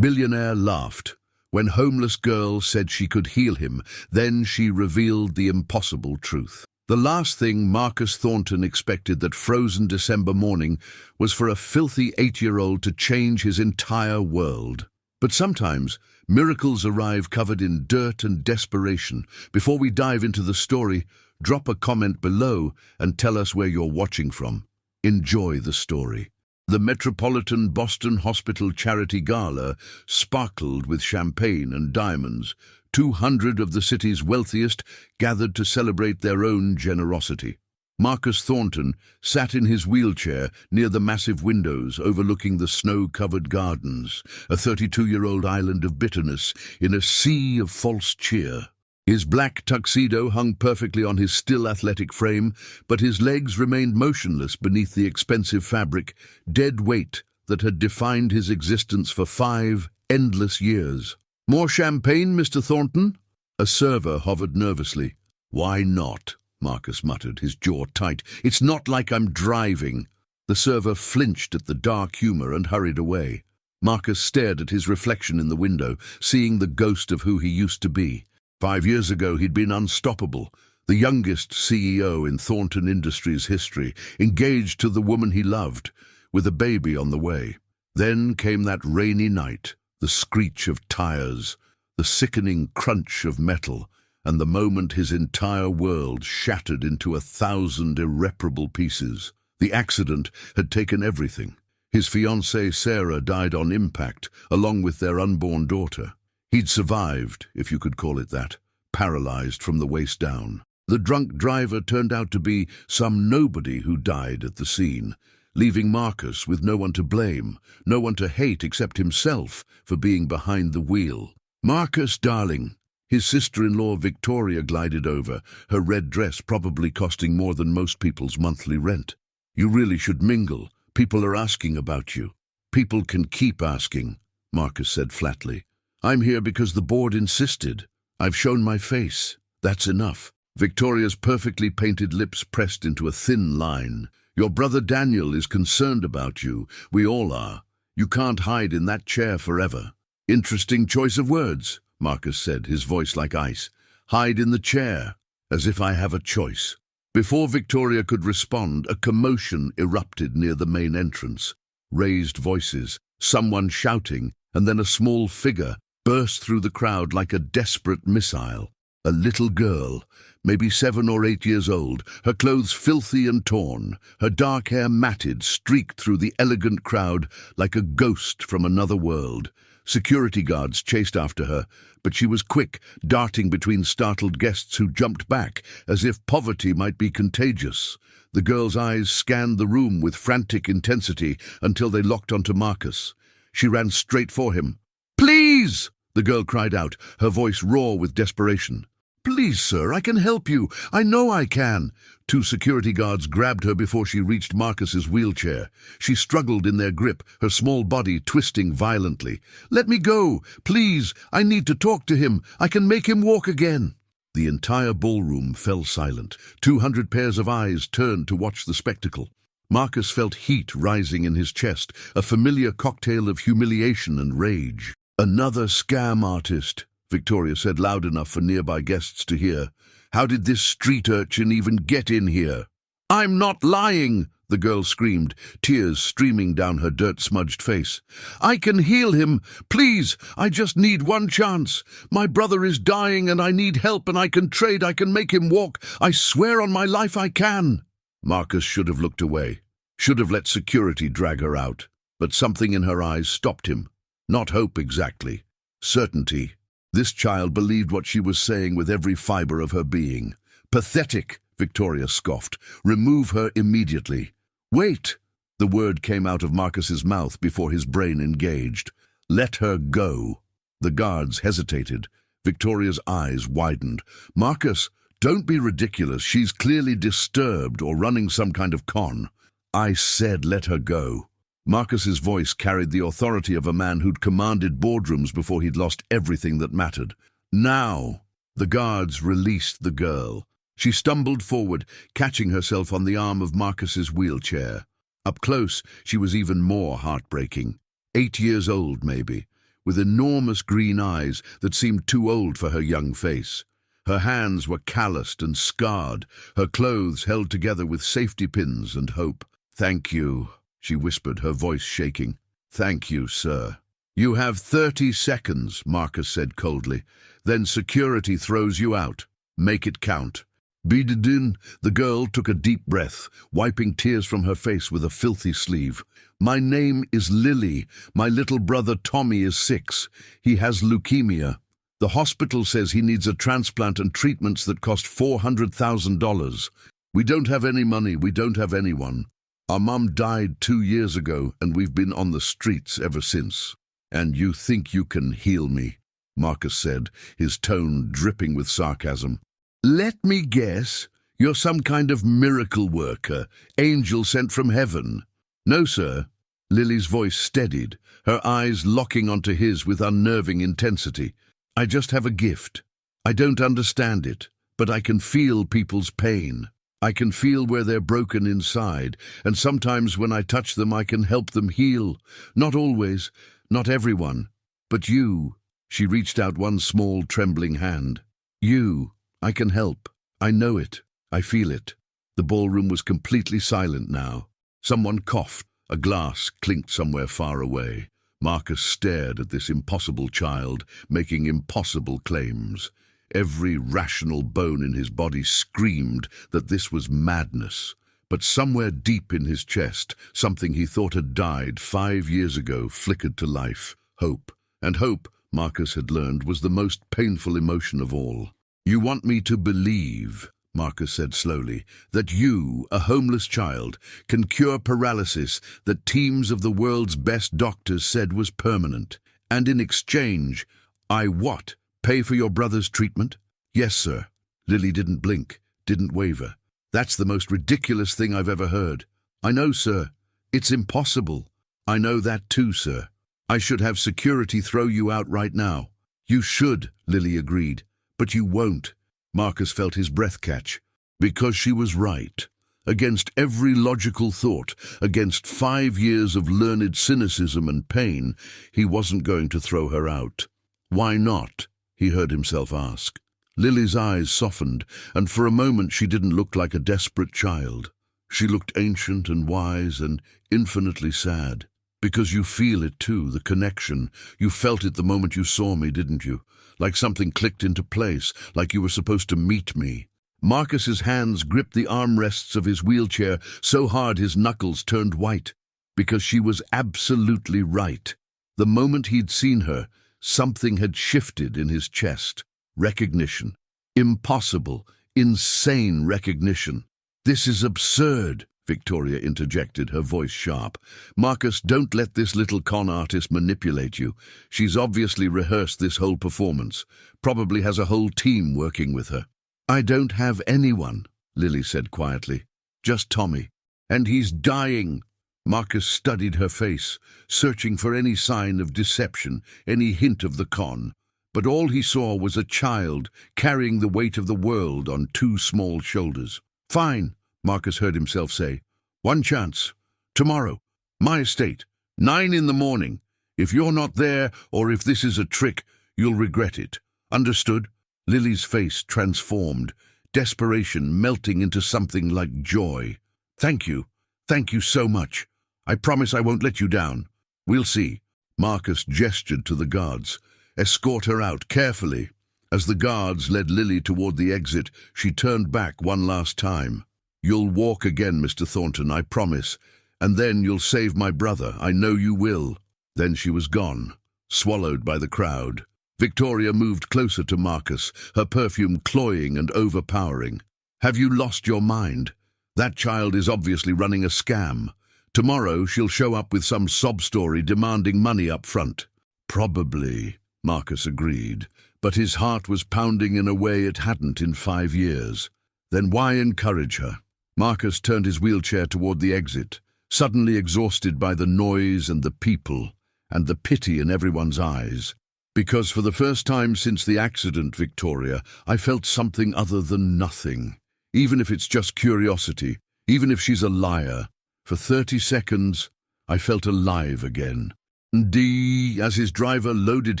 Billionaire laughed. When homeless girl said she could heal him, then she revealed the impossible truth. The last thing Marcus Thornton expected that frozen December morning was for a filthy 8-year-old to change his entire world. But sometimes, miracles arrive covered in dirt and desperation. Before we dive into the story, drop a comment below and tell us where you're watching from. Enjoy the story. The Metropolitan Boston Hospital Charity Gala sparkled with champagne and diamonds. 200 of the city's wealthiest gathered to celebrate their own generosity. Marcus Thornton sat in his wheelchair near the massive windows overlooking the snow-covered gardens, a 32-year-old island of bitterness in a sea of false cheer. His black tuxedo hung perfectly on his still athletic frame, but his legs remained motionless beneath the expensive fabric, dead weight that had defined his existence for 5 endless years. "More champagne, Mr. Thornton?" A server hovered nervously. "Why not?" Marcus muttered, his jaw tight. "It's not like I'm driving." The server flinched at the dark humor and hurried away. Marcus stared at his reflection in the window, seeing the ghost of who he used to be. 5 years ago he'd been unstoppable, the youngest CEO in Thornton Industries history, engaged to the woman he loved, with a baby on the way. Then came that rainy night, the screech of tires, the sickening crunch of metal, and the moment his entire world shattered into 1,000 irreparable pieces. The accident had taken everything. His fiancée Sarah died on impact, along with their unborn daughter. He'd survived, if you could call it that, paralyzed from the waist down. The drunk driver turned out to be some nobody who died at the scene, leaving Marcus with no one to blame, no one to hate except himself for being behind the wheel. "Marcus, darling." His sister-in-law Victoria glided over, her red dress probably costing more than most people's monthly rent. "You really should mingle. People are asking about you." "People can keep asking," Marcus said flatly. "I'm here because the board insisted. I've shown my face. That's enough." Victoria's perfectly painted lips pressed into a thin line. "Your brother Daniel is concerned about you. We all are. You can't hide in that chair forever." "Interesting choice of words," Marcus said, his voice like ice. "Hide in the chair, as if I have a choice." Before Victoria could respond, a commotion erupted near the main entrance. Raised voices, someone shouting, and then a small figure burst through the crowd like a desperate missile. A little girl, maybe 7 or 8 years old, her clothes filthy and torn, her dark hair matted, streaked through the elegant crowd like a ghost from another world. Security guards chased after her, but she was quick, darting between startled guests who jumped back, as if poverty might be contagious. The girl's eyes scanned the room with frantic intensity until they locked onto Marcus. She ran straight for him. "Please!" the girl cried out, her voice raw with desperation. "Please, sir, I can help you. I know I can." 2 security guards grabbed her before she reached Marcus's wheelchair. She struggled in their grip, her small body twisting violently. "Let me go, please. I need to talk to him. I can make him walk again." The entire ballroom fell silent. 200 pairs of eyes turned to watch the spectacle. Marcus felt heat rising in his chest, a familiar cocktail of humiliation and rage. "Another scam artist," Victoria said loud enough for nearby guests to hear. "How did this street urchin even get in here?" "I'm not lying," the girl screamed, tears streaming down her dirt-smudged face. "I can heal him. Please, I just need one chance. My brother is dying and I need help, and I can trade. I can make him walk. I swear on my life I can." Marcus should have looked away, should have let security drag her out, but something in her eyes stopped him. Not hope exactly. Certainty. This child believed what she was saying with every fiber of her being. "Pathetic," Victoria scoffed. "Remove her immediately." "Wait!" The word came out of Marcus's mouth before his brain engaged. "Let her go." The guards hesitated. Victoria's eyes widened. "Marcus, don't be ridiculous. She's clearly disturbed or running some kind of con." "I said let her go." Marcus's voice carried the authority of a man who'd commanded boardrooms before he'd lost everything that mattered. "Now!" The guards released the girl. She stumbled forward, catching herself on the arm of Marcus's wheelchair. Up close, she was even more heartbreaking. 8 years old, maybe, with enormous green eyes that seemed too old for her young face. Her hands were calloused and scarred, her clothes held together with safety pins and hope. "Thank you," she whispered, her voice shaking. "Thank you, sir." "You have 30 seconds, Marcus said coldly. "Then security throws you out. Make it count." Bidedin, the girl took a deep breath, wiping tears from her face with a filthy sleeve. "My name is Lily. My little brother Tommy is 6. He has leukemia. The hospital says he needs a transplant and treatments that cost $400,000. We don't have any money, we don't have anyone. Our mum died 2 years ago, and we've been on the streets ever since." "And you think you can heal me?" Marcus said, his tone dripping with sarcasm. "Let me guess, you're some kind of miracle worker, angel sent from heaven." "No, sir." Lily's voice steadied, her eyes locking onto his with unnerving intensity. "I just have a gift. I don't understand it, but I can feel people's pain. I can feel where they're broken inside, and sometimes when I touch them I can help them heal. Not always, not everyone, but you." She reached out one small, trembling hand. "You, I can help. I know it. I feel it." The ballroom was completely silent now. Someone coughed. A glass clinked somewhere far away. Marcus stared at this impossible child, making impossible claims. Every rational bone in his body screamed that this was madness. But somewhere deep in his chest, something he thought had died 5 years ago flickered to life. Hope. And hope, Marcus had learned, was the most painful emotion of all. "You want me to believe," Marcus said slowly, "that you, a homeless child, can cure paralysis that teams of the world's best doctors said was permanent. And in exchange, I what? Pay for your brother's treatment?" "Yes, sir." Lily didn't blink, didn't waver. "That's the most ridiculous thing I've ever heard." "I know, sir. It's impossible." "I know that too, sir. I should have security throw you out right now." "You should," Lily agreed. "But you won't." Marcus felt his breath catch. Because she was right. Against every logical thought, against 5 years of learned cynicism and pain, he wasn't going to throw her out. "Why not?" he heard himself ask. Lily's eyes softened, and for a moment she didn't look like a desperate child. She looked ancient and wise and infinitely sad. "Because you feel it too, the connection. You felt it the moment you saw me, didn't you? Like something clicked into place, like you were supposed to meet me." Marcus's hands gripped the armrests of his wheelchair so hard his knuckles turned white. Because she was absolutely right. The moment he'd seen her, something had shifted in his chest. Recognition. Impossible, insane recognition. "This is absurd," Victoria interjected, her voice sharp. "Marcus, don't let this little con artist manipulate you. She's obviously rehearsed this whole performance, probably has a whole team working with her." "I don't have anyone," Lily said quietly. "Just Tommy. And he's dying." Marcus studied her face, searching for any sign of deception, any hint of the con. But all he saw was a child carrying the weight of the world on 2 small shoulders. "Fine," Marcus heard himself say. "One chance. Tomorrow. My estate. 9 in the morning. If you're not there, or if this is a trick, you'll regret it. Understood?" Lily's face transformed, desperation melting into something like joy. "Thank you. Thank you so much. I promise I won't let you down. We'll see." Marcus gestured to the guards. "Escort her out carefully." As the guards led Lily toward the exit, she turned back one last time. "You'll walk again, Mr. Thornton, I promise. And then you'll save my brother. I know you will." Then she was gone, swallowed by the crowd. Victoria moved closer to Marcus, her perfume cloying and overpowering. "Have you lost your mind? That child is obviously running a scam. Tomorrow she'll show up with some sob story demanding money up front." "Probably," Marcus agreed, but his heart was pounding in a way it hadn't in 5 years. "Then why encourage her?" Marcus turned his wheelchair toward the exit, suddenly exhausted by the noise and the people, and the pity in everyone's eyes. "Because for the first time since the accident, Victoria, I felt something other than nothing. Even if it's just curiosity, even if she's a liar. For 30 seconds, I felt alive again." As his driver loaded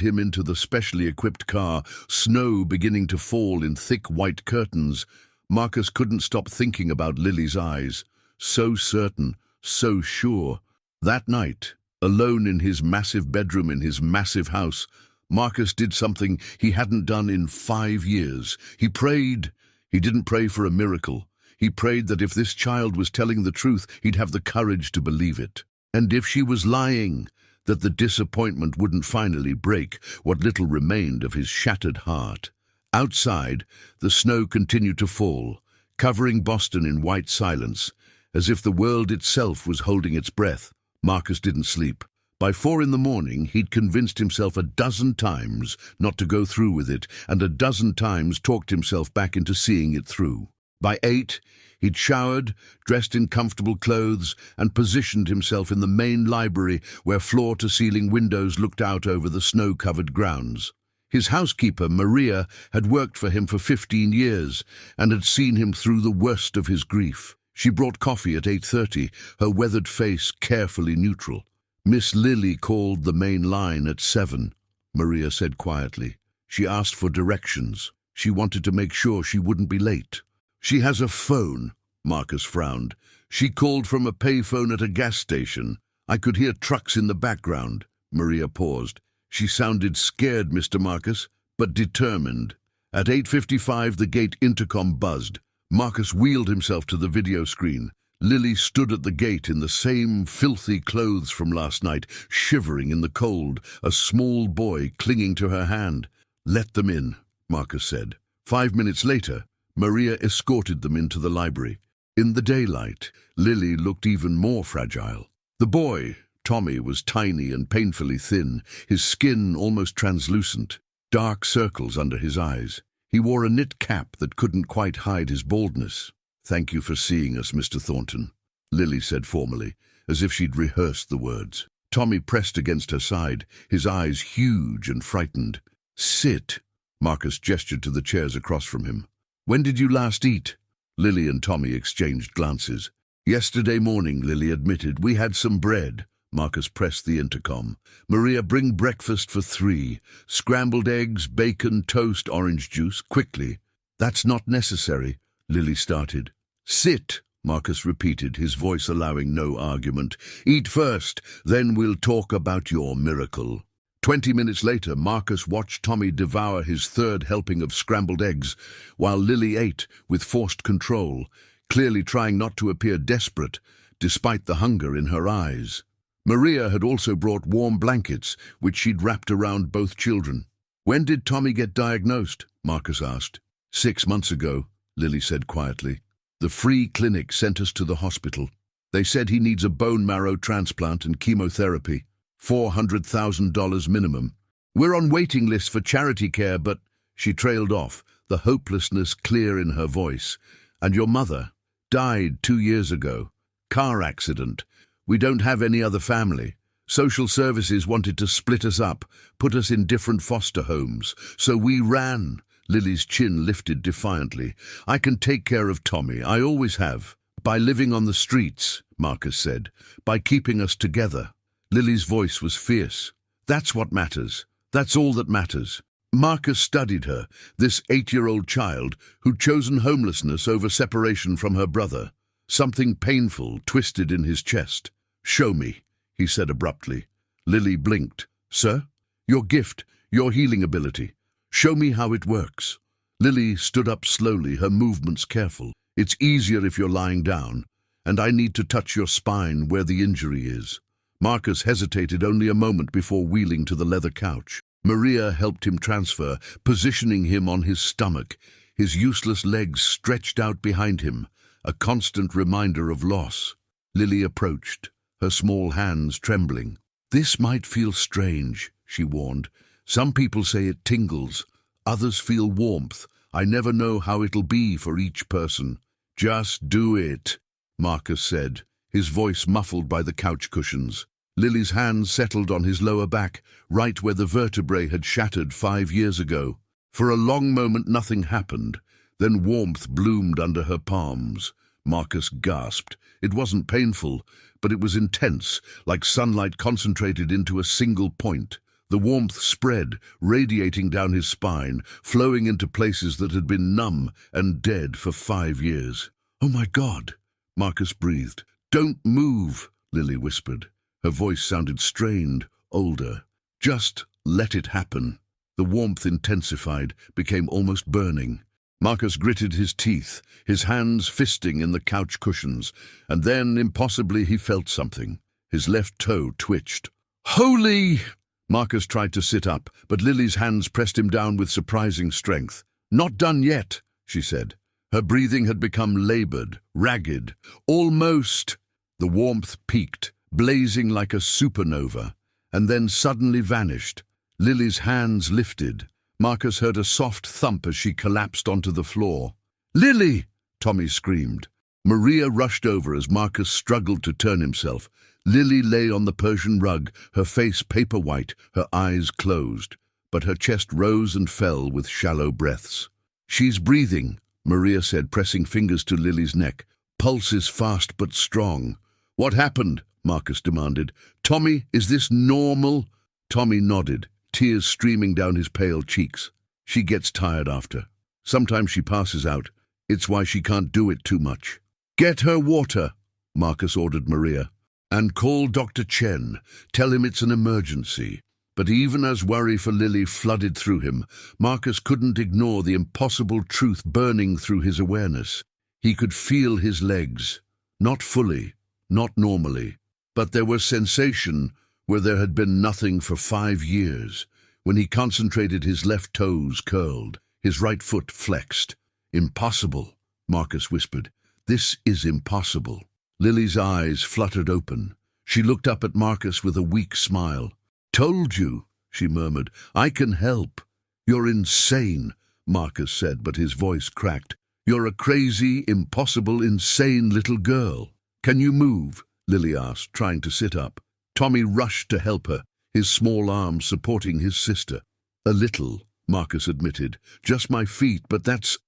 him into the specially equipped car, snow beginning to fall in thick white curtains, Marcus couldn't stop thinking about Lily's eyes. So certain, so sure. That night, alone in his massive bedroom in his massive house, Marcus did something he hadn't done in 5 years. He prayed. He didn't pray for a miracle. He prayed that if this child was telling the truth, he'd have the courage to believe it. And if she was lying, that the disappointment wouldn't finally break what little remained of his shattered heart. Outside, the snow continued to fall, covering Boston in white silence, as if the world itself was holding its breath. Marcus didn't sleep. By 4 a.m, he'd convinced himself a dozen times not to go through with it, and a dozen times talked himself back into seeing it through. By 8, he'd showered, dressed in comfortable clothes, and positioned himself in the main library where floor-to-ceiling windows looked out over the snow-covered grounds. His housekeeper, Maria, had worked for him for 15 years and had seen him through the worst of his grief. She brought coffee at 8:30, her weathered face carefully neutral. Miss Lily called the main line at 7, Maria said quietly. She asked for directions. She wanted to make sure she wouldn't be late. She has a phone, Marcus frowned. She called from a payphone at a gas station. I could hear trucks in the background. Maria paused. She sounded scared, Mr. Marcus, but determined. At 8:55, the gate intercom buzzed. Marcus wheeled himself to the video screen. Lily stood at the gate in the same filthy clothes from last night, shivering in the cold, a small boy clinging to her hand. Let them in, Marcus said. 5 minutes later, Maria escorted them into the library. In the daylight, Lily looked even more fragile. The boy, Tommy, was tiny and painfully thin, his skin almost translucent, dark circles under his eyes. He wore a knit cap that couldn't quite hide his baldness. "Thank you for seeing us, Mr. Thornton," Lily said formally, as if she'd rehearsed the words. Tommy pressed against her side, his eyes huge and frightened. "Sit," Marcus gestured to the chairs across from him. "When did you last eat?" Lily and Tommy exchanged glances. "Yesterday morning," Lily admitted. "We had some bread." Marcus pressed the intercom. "Maria, bring breakfast for 3. Scrambled eggs, bacon, toast, orange juice, quickly." "That's not necessary," Lily started. "Sit," Marcus repeated, his voice allowing no argument. "Eat first, then we'll talk about your miracle." 20 minutes later, Marcus watched Tommy devour his 3rd helping of scrambled eggs, while Lily ate with forced control, clearly trying not to appear desperate, despite the hunger in her eyes. Maria had also brought warm blankets, which she'd wrapped around both children. "When did Tommy get diagnosed?" Marcus asked. 6 months ago, Lily said quietly. "The free clinic sent us to the hospital. They said he needs a bone marrow transplant and chemotherapy. $400,000 minimum. We're on waiting list for charity care, but—" She trailed off, the hopelessness clear in her voice. "And your mother died 2 years ago. Car accident. We don't have any other family. Social services wanted to split us up, put us in different foster homes. So we ran." Lily's chin lifted defiantly. "I can take care of Tommy. I always have. By living on the streets," Marcus said. "By keeping us together." Lily's voice was fierce. "That's what matters. That's all that matters." Marcus studied her, this 8-year-old child who'd chosen homelessness over separation from her brother. Something painful twisted in his chest. "Show me," he said abruptly. Lily blinked. "Sir? Your gift, your healing ability. Show me how it works." Lily stood up slowly, her movements careful. "It's easier if you're lying down, and I need to touch your spine where the injury is." Marcus hesitated only a moment before wheeling to the leather couch. Maria helped him transfer, positioning him on his stomach, his useless legs stretched out behind him, a constant reminder of loss. Lily approached, her small hands trembling. "This might feel strange," she warned. "Some people say it tingles, others feel warmth. I never know how it'll be for each person." "Just do it," Marcus said, his voice muffled by the couch cushions. Lily's hands settled on his lower back, right where the vertebrae had shattered 5 years ago. For a long moment nothing happened, then warmth bloomed under her palms. Marcus gasped, It wasn't painful, but it was intense, like sunlight concentrated into a single point. The warmth spread, radiating down his spine, flowing into places that had been numb and dead for 5 years. "Oh my God," Marcus breathed. "Don't move," Lily whispered. Her voice sounded strained, older. "Just let it happen." The warmth intensified, became almost burning. Marcus gritted his teeth, his hands fisting in the couch cushions, and then, impossibly, he felt something. His left toe twitched. "Holy!" Marcus tried to sit up, but Lily's hands pressed him down with surprising strength. "Not done yet," she said. Her breathing had become labored, ragged. "Almost." The warmth peaked, blazing like a supernova, and then suddenly vanished. Lily's hands lifted. Marcus heard a soft thump as she collapsed onto the floor. "Lily!" Tommy screamed. Maria rushed over as Marcus struggled to turn himself. Lily lay on the Persian rug, her face paper white, her eyes closed, but her chest rose and fell with shallow breaths. "She's breathing," Maria said, pressing fingers to Lily's neck. "Pulse is fast but strong." "What happened?" Marcus demanded. "Tommy, is this normal?" Tommy nodded, tears streaming down his pale cheeks. "She gets tired after. Sometimes she passes out. It's why she can't do it too much." "Get her water," Marcus ordered Maria. "And call Dr. Chen. Tell him it's an emergency." But even as worry for Lily flooded through him, Marcus couldn't ignore the impossible truth burning through his awareness. He could feel his legs. Not fully, not normally. But there was sensation where there had been nothing for 5 years. When he concentrated, his left toes curled, his right foot flexed. "Impossible," Marcus whispered. "This is impossible." Lily's eyes fluttered open. She looked up at Marcus with a weak smile. "Told you," she murmured. "I can help." "You're insane," Marcus said, but his voice cracked. "You're a crazy, impossible, insane little girl." "Can you move?" Lily asked, trying to sit up. Tommy rushed to help her, his small arms supporting his sister. "A little," Marcus admitted. "Just my feet, but that's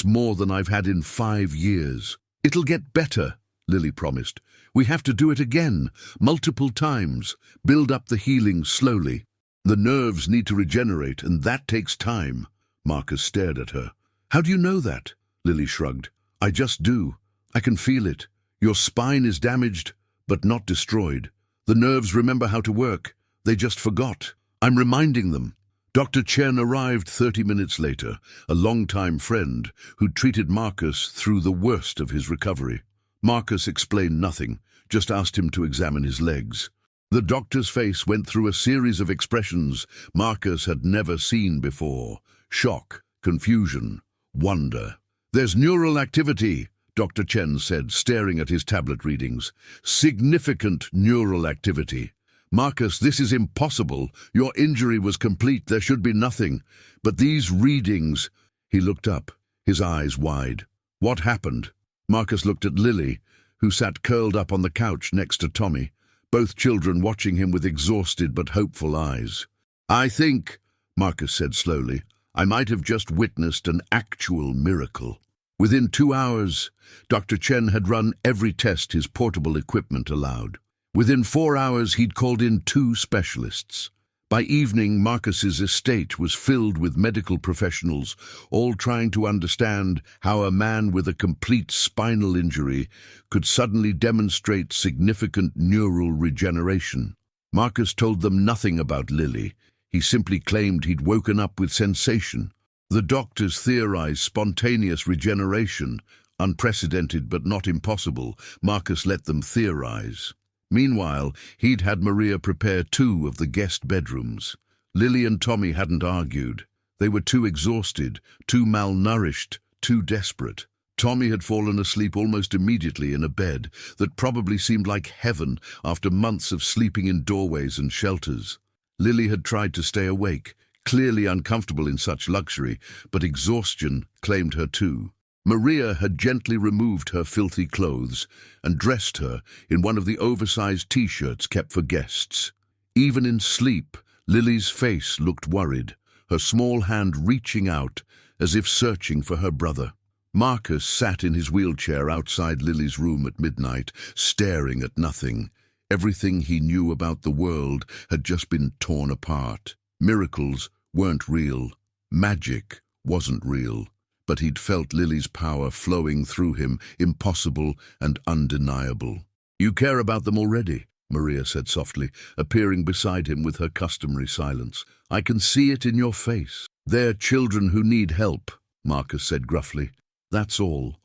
more than I've had in 5 years." "It'll get better," Lily promised. "We have to do it again, multiple times, build up the healing slowly. The nerves need to regenerate, and that takes time." Marcus stared at her. "How do you know that?" Lily shrugged. "I just do. I can feel it. Your spine is damaged, but not destroyed. The nerves remember how to work. They just forgot. I'm reminding them." Dr. Chen arrived 30 minutes later, a longtime friend who'd treated Marcus through the worst of his recovery. Marcus explained nothing, just asked him to examine his legs. The doctor's face went through a series of expressions Marcus had never seen before. Shock, confusion, wonder. "There's neural activity," Dr. Chen said, staring at his tablet readings. "Significant neural activity." "Marcus, this is impossible. Your injury was complete. There should be nothing. But these readings—" He looked up, his eyes wide. "What happened?" Marcus looked at Lily, who sat curled up on the couch next to Tommy, both children watching him with exhausted but hopeful eyes. "I think," Marcus said slowly, "I might have just witnessed an actual miracle." Within 2 hours, Dr. Chen had run every test his portable equipment allowed. Within 4 hours, he'd called in 2 specialists. By evening, Marcus's estate was filled with medical professionals, all trying to understand how a man with a complete spinal injury could suddenly demonstrate significant neural regeneration. Marcus told them nothing about Lily. He simply claimed he'd woken up with sensation. The doctors theorized spontaneous regeneration, unprecedented but not impossible. Marcus let them theorize. Meanwhile, he'd had Maria prepare 2 of the guest bedrooms. Lily and Tommy hadn't argued. They were too exhausted, too malnourished, too desperate. Tommy had fallen asleep almost immediately in a bed that probably seemed like heaven after months of sleeping in doorways and shelters. Lily had tried to stay awake, clearly uncomfortable in such luxury, but exhaustion claimed her too. Maria had gently removed her filthy clothes and dressed her in one of the oversized T-shirts kept for guests. Even in sleep, Lily's face looked worried, her small hand reaching out as if searching for her brother. Marcus sat in his wheelchair outside Lily's room at midnight, staring at nothing. Everything he knew about the world had just been torn apart. Miracles weren't real. Magic wasn't real. But he'd felt Lily's power flowing through him, impossible and undeniable. "You care about them already," Maria said softly, appearing beside him with her customary silence. "I can see it in your face." "They're children who need help," Marcus said gruffly. "That's all."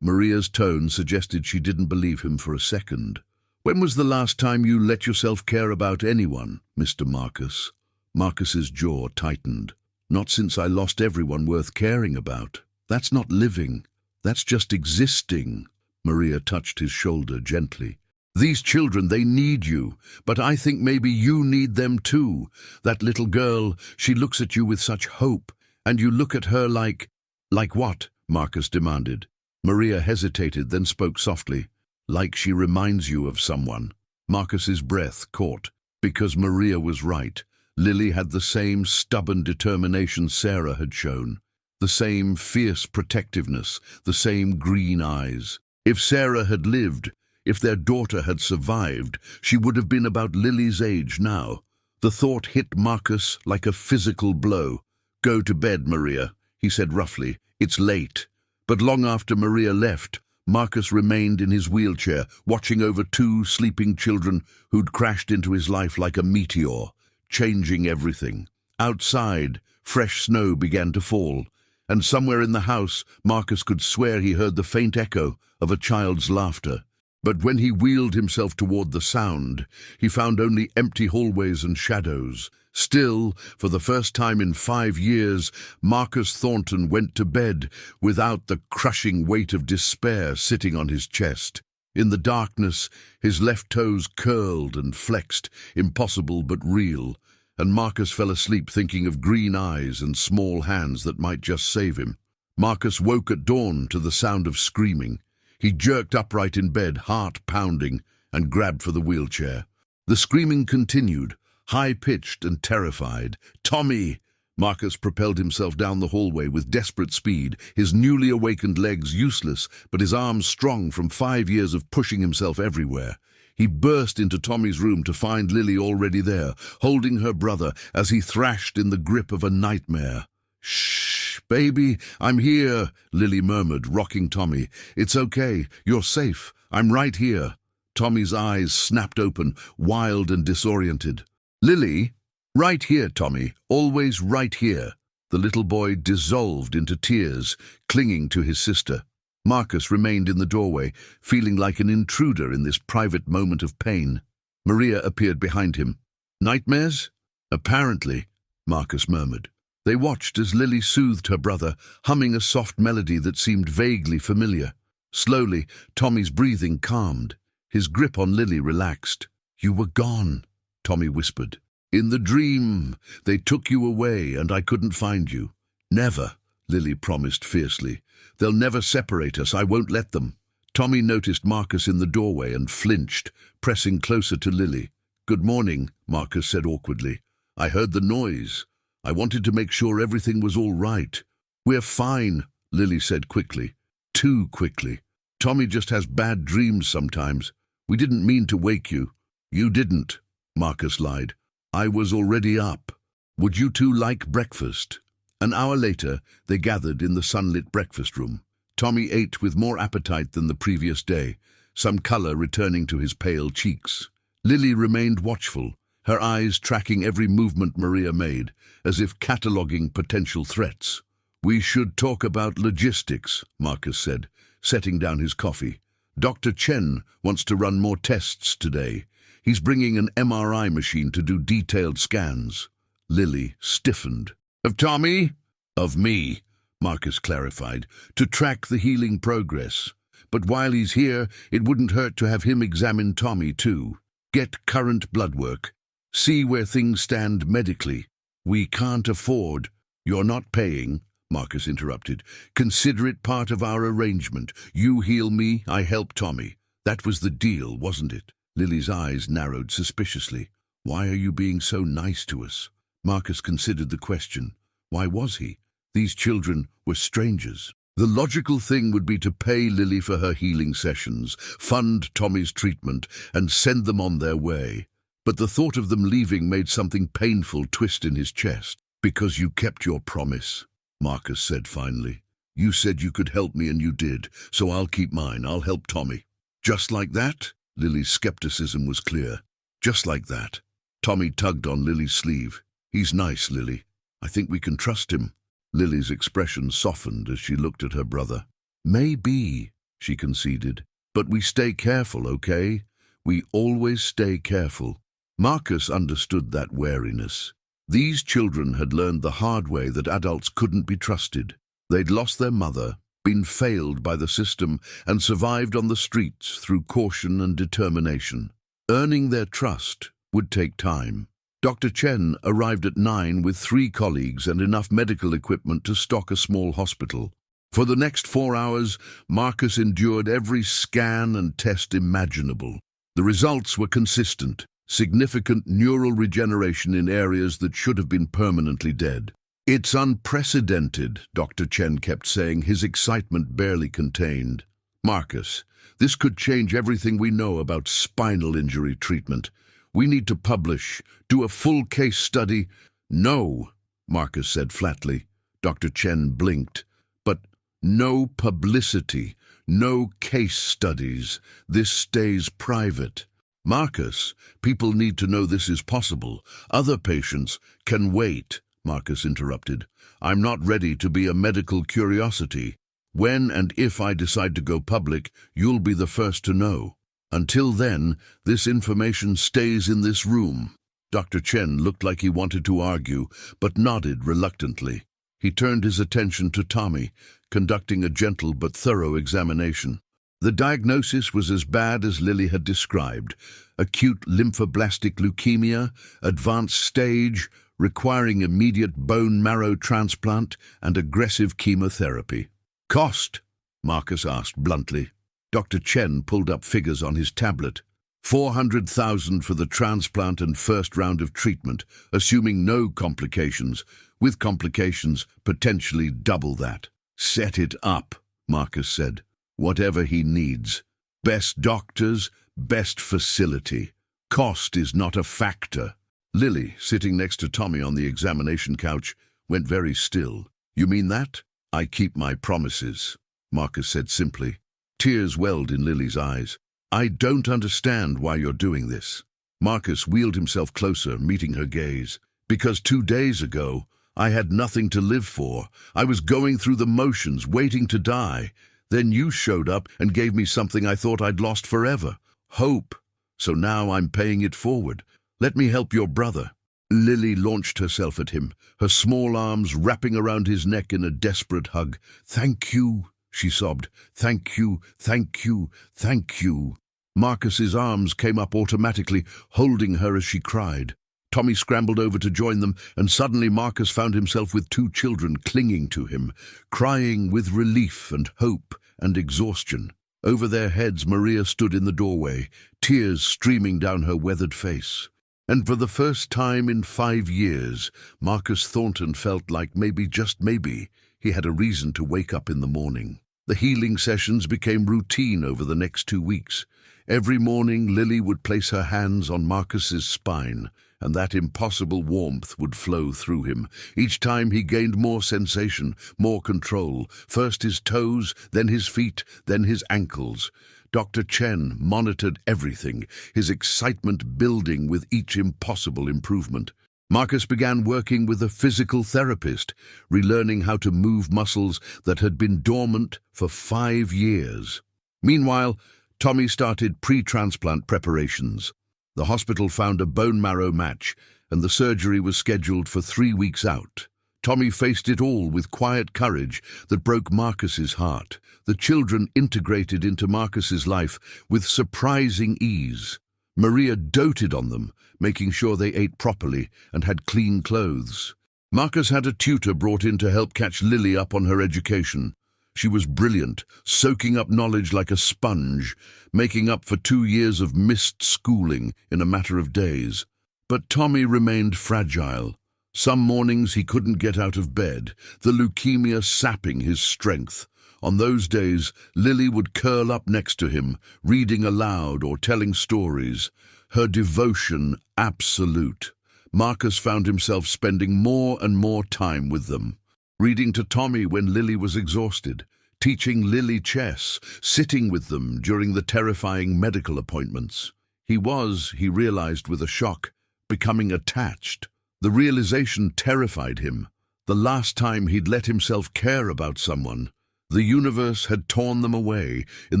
Maria's tone suggested she didn't believe him for a second. "When was the last time you let yourself care about anyone, Mr. Marcus?" Marcus's jaw tightened. "Not since I lost everyone worth caring about. That's not living. That's just existing." Maria touched his shoulder gently. "These children, they need you, but I think maybe you need them too. That little girl, she looks at you with such hope, and you look at her like..." "Like what?" Marcus demanded. Maria hesitated, then spoke softly. "Like she reminds you of someone." Marcus's breath caught. Because Maria was right. Lily had the same stubborn determination Sarah had shown. The same fierce protectiveness, the same green eyes. If Sarah had lived, if their daughter had survived, she would have been about Lily's age now. The thought hit Marcus like a physical blow. "Go to bed, Maria," he said roughly. "It's late." But long after Maria left, Marcus remained in his wheelchair, watching over two sleeping children who'd crashed into his life like a meteor, changing everything. Outside, fresh snow began to fall, and somewhere in the house, Marcus could swear he heard the faint echo of a child's laughter. But when he wheeled himself toward the sound, he found only empty hallways and shadows. Still, for the first time in 5 years, Marcus Thornton went to bed without the crushing weight of despair sitting on his chest. In the darkness, his left toes curled and flexed, impossible but real, and Marcus fell asleep thinking of green eyes and small hands that might just save him. Marcus woke at dawn to the sound of screaming. He jerked upright in bed, heart pounding, and grabbed for the wheelchair. The screaming continued, high-pitched and terrified. "Tommy!" Marcus propelled himself down the hallway with desperate speed, his newly awakened legs useless, but his arms strong from 5 years of pushing himself everywhere. He burst into Tommy's room to find Lily already there, holding her brother as he thrashed in the grip of a nightmare. "Shh, baby, I'm here," Lily murmured, rocking Tommy. "It's okay, you're safe, I'm right here." Tommy's eyes snapped open, wild and disoriented. "Lily?" "Right here, Tommy, always right here." The little boy dissolved into tears, clinging to his sister. Marcus remained in the doorway, feeling like an intruder in this private moment of pain. Maria appeared behind him. "Nightmares?" "Apparently," Marcus murmured. They watched as Lily soothed her brother, humming a soft melody that seemed vaguely familiar. Slowly, Tommy's breathing calmed. His grip on Lily relaxed. "You were gone," Tommy whispered. "In the dream, they took you away and I couldn't find you." "Never," Lily promised fiercely. "They'll never separate us, I won't let them." Tommy noticed Marcus in the doorway and flinched, pressing closer to Lily. "Good morning," Marcus said awkwardly. "I heard the noise. I wanted to make sure everything was all right." "We're fine," Lily said quickly. Too quickly. "Tommy just has bad dreams sometimes. We didn't mean to wake you." "You didn't," Marcus lied. "I was already up. Would you two like breakfast?" An hour later, they gathered in the sunlit breakfast room. Tommy ate with more appetite than the previous day, some color returning to his pale cheeks. Lily remained watchful, her eyes tracking every movement Maria made, as if cataloguing potential threats. "We should talk about logistics," Marcus said, setting down his coffee. "Dr. Chen wants to run more tests today. He's bringing an MRI machine to do detailed scans." Lily stiffened. "Of Tommy?" "Of me," Marcus clarified, "to track the healing progress. But while he's here, it wouldn't hurt to have him examine Tommy too. Get current blood work. See where things stand medically." "We can't afford—" "You're not paying," Marcus interrupted. "Consider it part of our arrangement. You heal me, I help Tommy. That was the deal, wasn't it?" Lily's eyes narrowed suspiciously. "Why are you being so nice to us?" Marcus considered the question. Why was he? These children were strangers. The logical thing would be to pay Lily for her healing sessions, fund Tommy's treatment, and send them on their way. But the thought of them leaving made something painful twist in his chest. "Because you kept your promise," Marcus said finally. "You said you could help me and you did, so I'll keep mine. I'll help Tommy." "Just like that?" Lily's skepticism was clear. "Just like that." Tommy tugged on Lily's sleeve. "He's nice, Lily. I think we can trust him." Lily's expression softened as she looked at her brother. "Maybe," she conceded. "But we stay careful, okay? We always stay careful." Marcus understood that wariness. These children had learned the hard way that adults couldn't be trusted. They'd lost their mother, been failed by the system, and survived on the streets through caution and determination. Earning their trust would take time. Dr. Chen arrived at 9 with 3 colleagues and enough medical equipment to stock a small hospital. For the next 4 hours, Marcus endured every scan and test imaginable. The results were consistent: significant neural regeneration in areas that should have been permanently dead. "It's unprecedented," Dr. Chen kept saying, his excitement barely contained. "Marcus, this could change everything we know about spinal injury treatment. We need to publish, do a full case study." "No," Marcus said flatly. Dr. Chen blinked. "But no publicity, no case studies. This stays private." "Marcus, people need to know this is possible. Other patients can wait," Marcus interrupted. "I'm not ready to be a medical curiosity. When and if I decide to go public, you'll be the first to know. Until then, this information stays in this room." Dr. Chen looked like he wanted to argue, but nodded reluctantly. He turned his attention to Tommy, conducting a gentle but thorough examination. The diagnosis was as bad as Lily had described: acute lymphoblastic leukemia, advanced stage, requiring immediate bone marrow transplant and aggressive chemotherapy. "Cost?" Marcus asked bluntly. Dr. Chen pulled up figures on his tablet. 400,000 for the transplant and first round of treatment, assuming no complications. With complications, potentially double that. "Set it up," Marcus said. "Whatever he needs. Best doctors, best facility. Cost is not a factor." Lily, sitting next to Tommy on the examination couch, went very still. "You mean that?" "I keep my promises," Marcus said simply. Tears welled in Lily's eyes. "I don't understand why you're doing this." Marcus wheeled himself closer, meeting her gaze. "Because 2 days ago, I had nothing to live for. I was going through the motions, waiting to die. Then you showed up and gave me something I thought I'd lost forever: hope. So now I'm paying it forward. Let me help your brother." Lily launched herself at him, her small arms wrapping around his neck in a desperate hug. "Thank you," she sobbed. "Thank you, thank you, thank you." Marcus's arms came up automatically, holding her as she cried. Tommy scrambled over to join them, and suddenly Marcus found himself with 2 children clinging to him, crying with relief and hope and exhaustion. Over their heads, Maria stood in the doorway, tears streaming down her weathered face. And for the first time in 5 years, Marcus Thornton felt like maybe, just maybe, he had a reason to wake up in the morning. The healing sessions became routine over the next 2 weeks. Every morning, Lily would place her hands on Marcus's spine, and that impossible warmth would flow through him. Each time he gained more sensation, more control. First his toes, then his feet, then his ankles. Dr. Chen monitored everything, his excitement building with each impossible improvement. Marcus began working with a physical therapist, relearning how to move muscles that had been dormant for 5 years. Meanwhile, Tommy started pre-transplant preparations. The hospital found a bone marrow match, and the surgery was scheduled for 3 weeks out. Tommy faced it all with quiet courage that broke Marcus's heart. The children integrated into Marcus's life with surprising ease. Maria doted on them, making sure they ate properly and had clean clothes. Marcus had a tutor brought in to help catch Lily up on her education. She was brilliant, soaking up knowledge like a sponge, making up for 2 years of missed schooling in a matter of days. But Tommy remained fragile. Some mornings he couldn't get out of bed, the leukemia sapping his strength. On those days, Lily would curl up next to him, reading aloud or telling stories. Her devotion absolute. Marcus found himself spending more and more time with them. Reading to Tommy when Lily was exhausted, teaching Lily chess, sitting with them during the terrifying medical appointments. He realized with a shock, becoming attached. The realization terrified him. The last time he'd let himself care about someone, the universe had torn them away in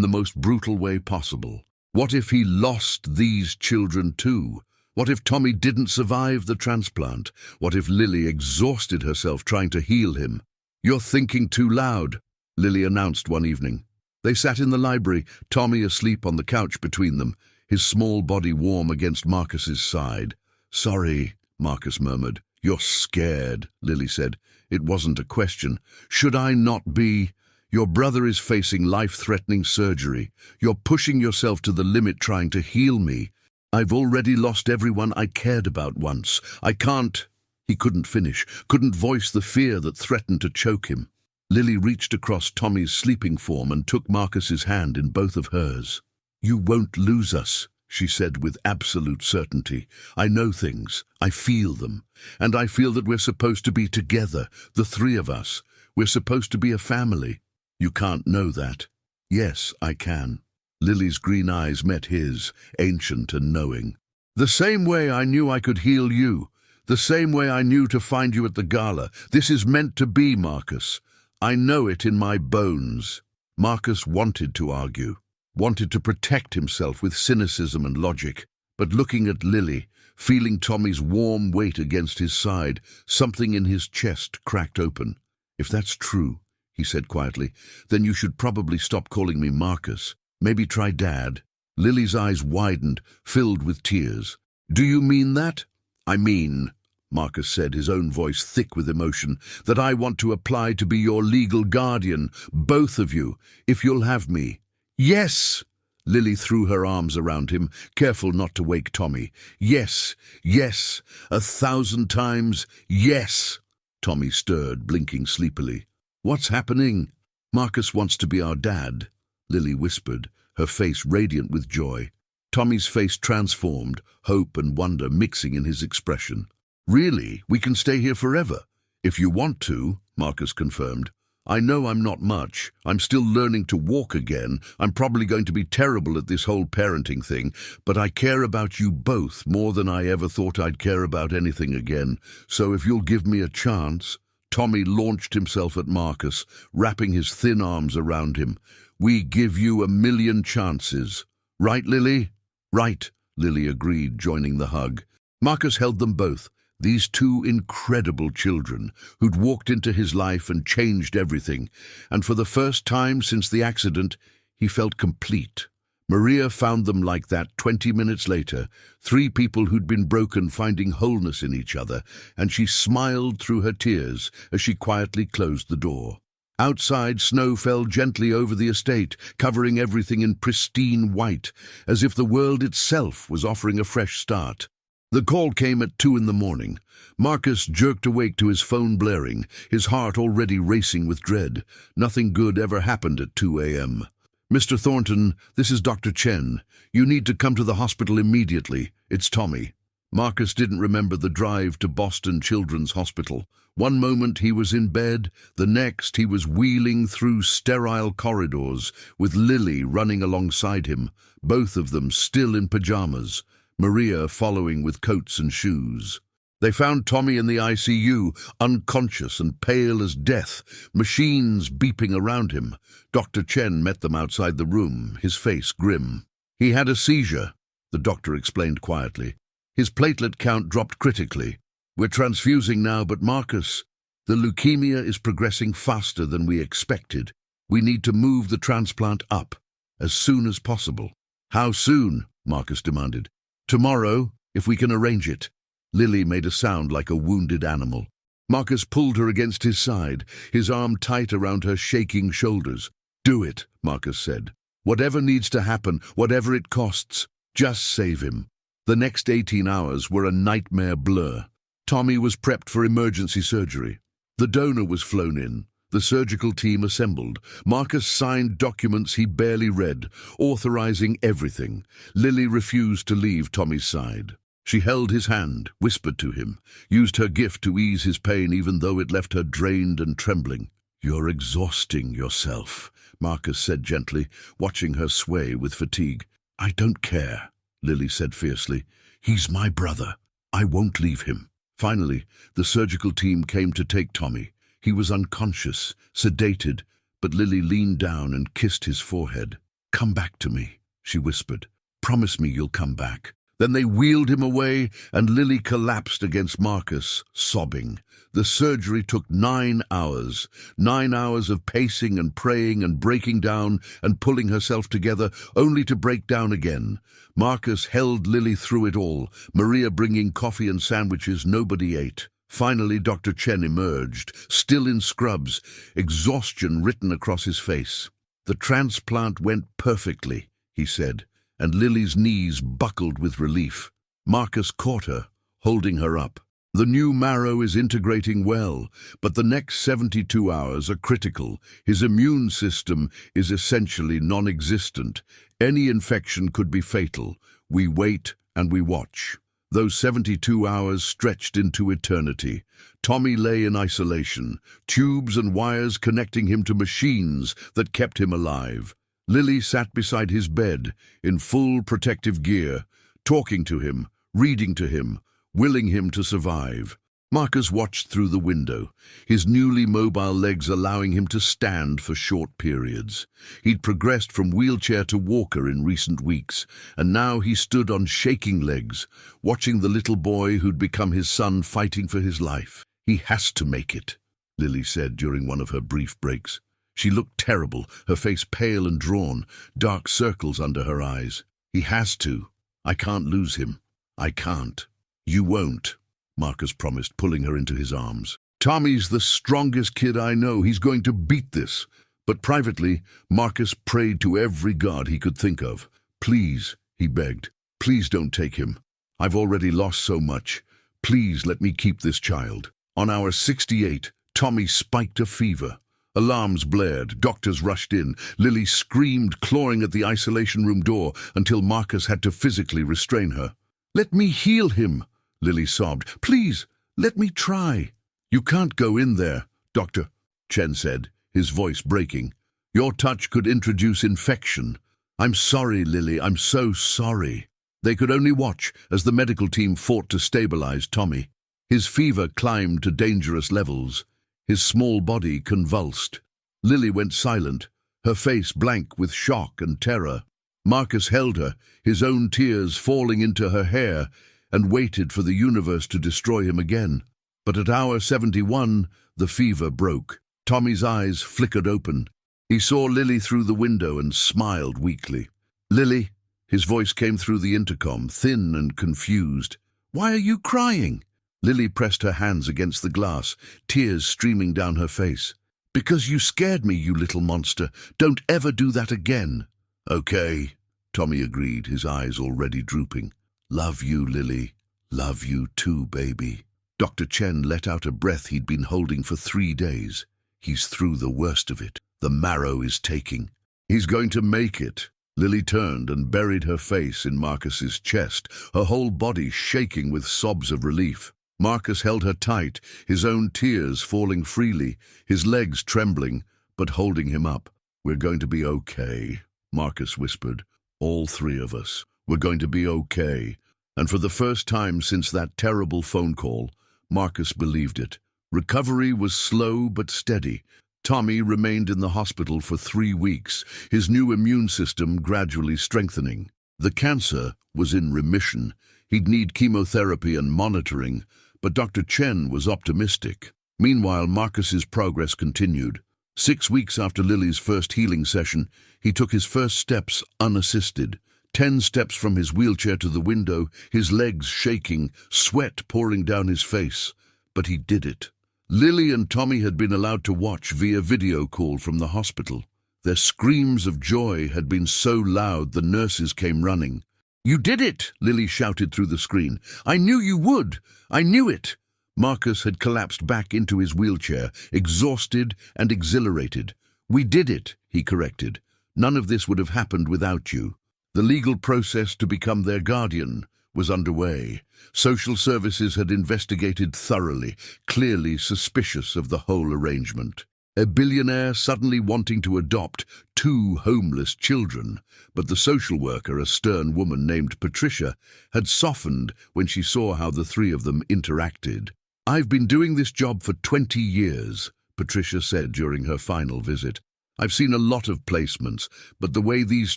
the most brutal way possible. What if he lost these children too? What if Tommy didn't survive the transplant? What if Lily exhausted herself trying to heal him? "You're thinking too loud," Lily announced one evening. They sat in the library, Tommy asleep on the couch between them, his small body warm against Marcus's side. "Sorry," Marcus murmured. "You're scared," Lily said. "It wasn't a question. Should I not be? Your brother is facing life-threatening surgery. You're pushing yourself to the limit trying to heal me. I've already lost everyone I cared about once. I can't—" He couldn't finish, couldn't voice the fear that threatened to choke him. Lily reached across Tommy's sleeping form and took Marcus's hand in both of hers. "You won't lose us," she said with absolute certainty. "I know things. I feel them. And I feel that we're supposed to be together, the three of us. We're supposed to be a family. You can't know that." "Yes, I can." Lily's green eyes met his, ancient and knowing. "The same way I knew I could heal you. The same way I knew to find you at the gala. This is meant to be, Marcus. I know it in my bones." Marcus wanted to argue, wanted to protect himself with cynicism and logic, but looking at Lily, feeling Tommy's warm weight against his side, something in his chest cracked open. "If that's true," he said quietly, "then you should probably stop calling me Marcus. Maybe try Dad." Lily's eyes widened, filled with tears. "Do you mean that?" "I mean," Marcus said, his own voice thick with emotion, "that I want to apply to be your legal guardian, both of you, if you'll have me." "Yes!" Lily threw her arms around him, careful not to wake Tommy. "Yes, yes, 1,000 times, yes!" Tommy stirred, blinking sleepily. "What's happening?" "Marcus wants to be our dad," Lily whispered, her face radiant with joy. Tommy's face transformed, hope and wonder mixing in his expression. "Really? We can stay here forever?" "If you want to," Marcus confirmed. "I know I'm not much. I'm still learning to walk again. I'm probably going to be terrible at this whole parenting thing, but I care about you both more than I ever thought I'd care about anything again. So if you'll give me a chance—" Tommy launched himself at Marcus, wrapping his thin arms around him. "We give you 1,000,000 chances. Right, Lily?" "Right," Lily agreed, joining the hug. Marcus held them both, these two incredible children who'd walked into his life and changed everything, and for the first time since the accident, he felt complete. Maria found them like that 20 minutes later, three people who'd been broken finding wholeness in each other, and she smiled through her tears as she quietly closed the door. Outside, snow fell gently over the estate, covering everything in pristine white, as if the world itself was offering a fresh start. The call came at 2 in the morning. Marcus jerked awake to his phone blaring, his heart already racing with dread. Nothing good ever happened at 2 a.m. "Mr. Thornton, this is Dr. Chen. You need to come to the hospital immediately. It's Tommy." Marcus didn't remember the drive to Boston Children's Hospital. One moment he was in bed, the next he was wheeling through sterile corridors with Lily running alongside him, both of them still in pajamas, Maria following with coats and shoes. They found Tommy in the ICU, unconscious and pale as death, machines beeping around him. Dr. Chen met them outside the room, his face grim. "He had a seizure," the doctor explained quietly. "His platelet count dropped critically. We're transfusing now, but Marcus, the leukemia is progressing faster than we expected. We need to move the transplant up, as soon as possible." "How soon?" Marcus demanded. "Tomorrow, if we can arrange it." Lily made a sound like a wounded animal. Marcus pulled her against his side, his arm tight around her shaking shoulders. "Do it," Marcus said. "Whatever needs to happen, whatever it costs, just save him." The next 18 hours were a nightmare blur. Tommy was prepped for emergency surgery. The donor was flown in. The surgical team assembled. Marcus signed documents he barely read, authorizing everything. Lily refused to leave Tommy's side. She held his hand, whispered to him, used her gift to ease his pain even though it left her drained and trembling. "You're exhausting yourself," Marcus said gently, watching her sway with fatigue. "I don't care," Lily said fiercely. "He's my brother. I won't leave him." Finally, the surgical team came to take Tommy. He was unconscious, sedated, but Lily leaned down and kissed his forehead. "Come back to me," she whispered. "Promise me you'll come back." Then they wheeled him away, and Lily collapsed against Marcus, sobbing. The surgery took 9 hours. 9 hours of pacing and praying and breaking down and pulling herself together, only to break down again. Marcus held Lily through it all, Maria bringing coffee and sandwiches nobody ate. Finally, Dr. Chen emerged, still in scrubs, exhaustion written across his face. "The transplant went perfectly," he said, and Lily's knees buckled with relief. Marcus caught her, holding her up. "The new marrow is integrating well, but the next 72 hours are critical. His immune system is essentially non-existent. Any infection could be fatal. We wait and we watch." Those 72 hours stretched into eternity. Tommy lay in isolation, tubes and wires connecting him to machines that kept him alive. Lily sat beside his bed, in full protective gear, talking to him, reading to him, willing him to survive. Marcus watched through the window, his newly mobile legs allowing him to stand for short periods. He'd progressed from wheelchair to walker in recent weeks, and now he stood on shaking legs, watching the little boy who'd become his son fighting for his life. "He has to make it," Lily said during one of her brief breaks. She looked terrible, her face pale and drawn, dark circles under her eyes. "He has to. I can't lose him. I can't." "You won't," Marcus promised, pulling her into his arms. "Tommy's the strongest kid I know. He's going to beat this." But privately, Marcus prayed to every god he could think of. "Please," he begged, "please don't take him. I've already lost so much. Please let me keep this child." On hour 68, Tommy spiked a fever. Alarms blared, doctors rushed in. Lily screamed, clawing at the isolation room door until Marcus had to physically restrain her. "Let me heal him," Lily sobbed. "Please, let me try." "You can't go in there, Doctor," Chen said, his voice breaking. "Your touch could introduce infection." "I'm sorry, Lily, I'm so sorry." They could only watch as the medical team fought to stabilize Tommy. His fever climbed to dangerous levels. His small body convulsed. Lily went silent, her face blank with shock and terror. Marcus held her, his own tears falling into her hair, and waited for the universe to destroy him again. But at hour 71, the fever broke. Tommy's eyes flickered open. He saw Lily through the window and smiled weakly. "Lily," his voice came through the intercom, thin and confused. "Why are you crying?" Lily pressed her hands against the glass, tears streaming down her face. "Because you scared me, you little monster. Don't ever do that again." "Okay," Tommy agreed, his eyes already drooping. "Love you, Lily. Love you too, baby." Dr. Chen let out a breath he'd been holding for 3 days. "He's through the worst of it. The marrow is taking. He's going to make it." Lily turned and buried her face in Marcus's chest, her whole body shaking with sobs of relief. Marcus held her tight, his own tears falling freely, his legs trembling, but holding him up. "We're going to be okay," Marcus whispered. "All 3 of us. We're going to be okay." And for the first time since that terrible phone call, Marcus believed it. Recovery was slow but steady. Tommy remained in the hospital for 3 weeks, his new immune system gradually strengthening. The cancer was in remission. He'd need chemotherapy and monitoring, but Dr. Chen was optimistic. Meanwhile, Marcus's progress continued. 6 weeks after Lily's first healing session, he took his first steps unassisted. 10 steps from his wheelchair to the window, his legs shaking, sweat pouring down his face. But he did it. Lily and Tommy had been allowed to watch via video call from the hospital. Their screams of joy had been so loud the nurses came running. "You did it!" Lily shouted through the screen. "I knew you would! I knew it!" Marcus had collapsed back into his wheelchair, exhausted and exhilarated. "We did it," he corrected. "None of this would have happened without you." The legal process to become their guardian was underway. Social services had investigated thoroughly, clearly suspicious of the whole arrangement. A billionaire suddenly wanting to adopt 2 homeless children, but the social worker, a stern woman named Patricia, had softened when she saw how the 3 of them interacted. "I've been doing this job for 20 years, Patricia said during her final visit. "I've seen a lot of placements, but the way these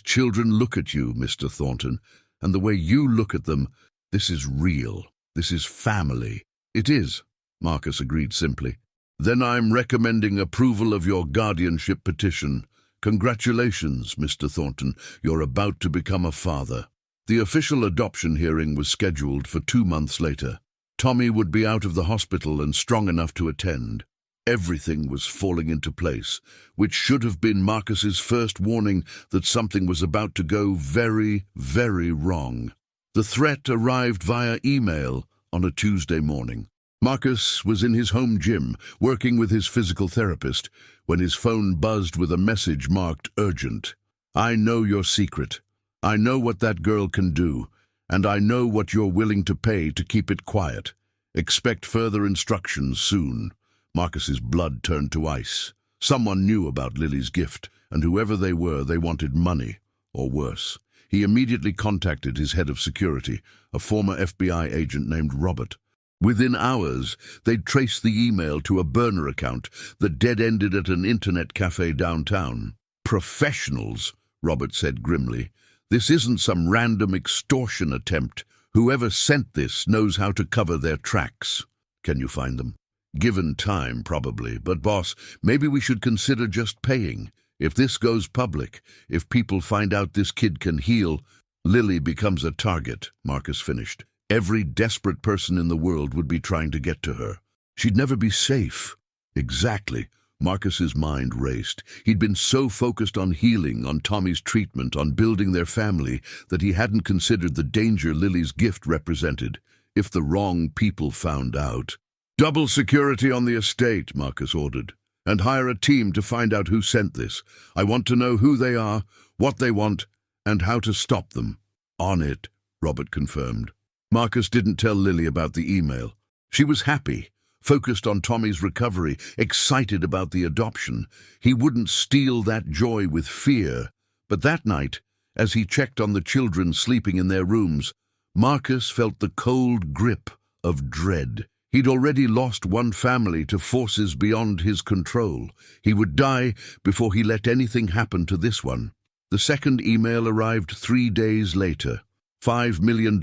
children look at you, Mr. Thornton, and the way you look at them, this is real. This is family." "It is," Marcus agreed simply. "Then I'm recommending approval of your guardianship petition. Congratulations, Mr. Thornton. You're about to become a father." The official adoption hearing was scheduled for 2 months later. Tommy would be out of the hospital and strong enough to attend. Everything was falling into place, which should have been Marcus's first warning that something was about to go very, very wrong. The threat arrived via email on a Tuesday morning. Marcus was in his home gym, working with his physical therapist, when his phone buzzed with a message marked urgent. "I know your secret. I know what that girl can do, and I know what you're willing to pay to keep it quiet. Expect further instructions soon." Marcus's blood turned to ice. Someone knew about Lily's gift, and whoever they were, they wanted money, or worse. He immediately contacted his head of security, a former FBI agent named Robert. Within hours, they'd traced the email to a burner account that dead-ended at an internet cafe downtown. "Professionals," Robert said grimly. "This isn't some random extortion attempt. Whoever sent this knows how to cover their tracks." "Can you find them?" "Given time, probably. But boss, maybe we should consider just paying. If this goes public, if people find out this kid can heal, Lily becomes a target," Marcus finished. "Every desperate person in the world would be trying to get to her. She'd never be safe." "Exactly." Marcus's mind raced. He'd been so focused on healing, on Tommy's treatment, on building their family, that he hadn't considered the danger Lily's gift represented. If the wrong people found out. "Double security on the estate," Marcus ordered, "and hire a team to find out who sent this. I want to know who they are, what they want, and how to stop them." "On it," Robert confirmed. Marcus didn't tell Lily about the email. She was happy, focused on Tommy's recovery, excited about the adoption. He wouldn't steal that joy with fear. But that night, as he checked on the children sleeping in their rooms, Marcus felt the cold grip of dread. He'd already lost one family to forces beyond his control. He would die before he let anything happen to this one. The second email arrived 3 days later. $5 million,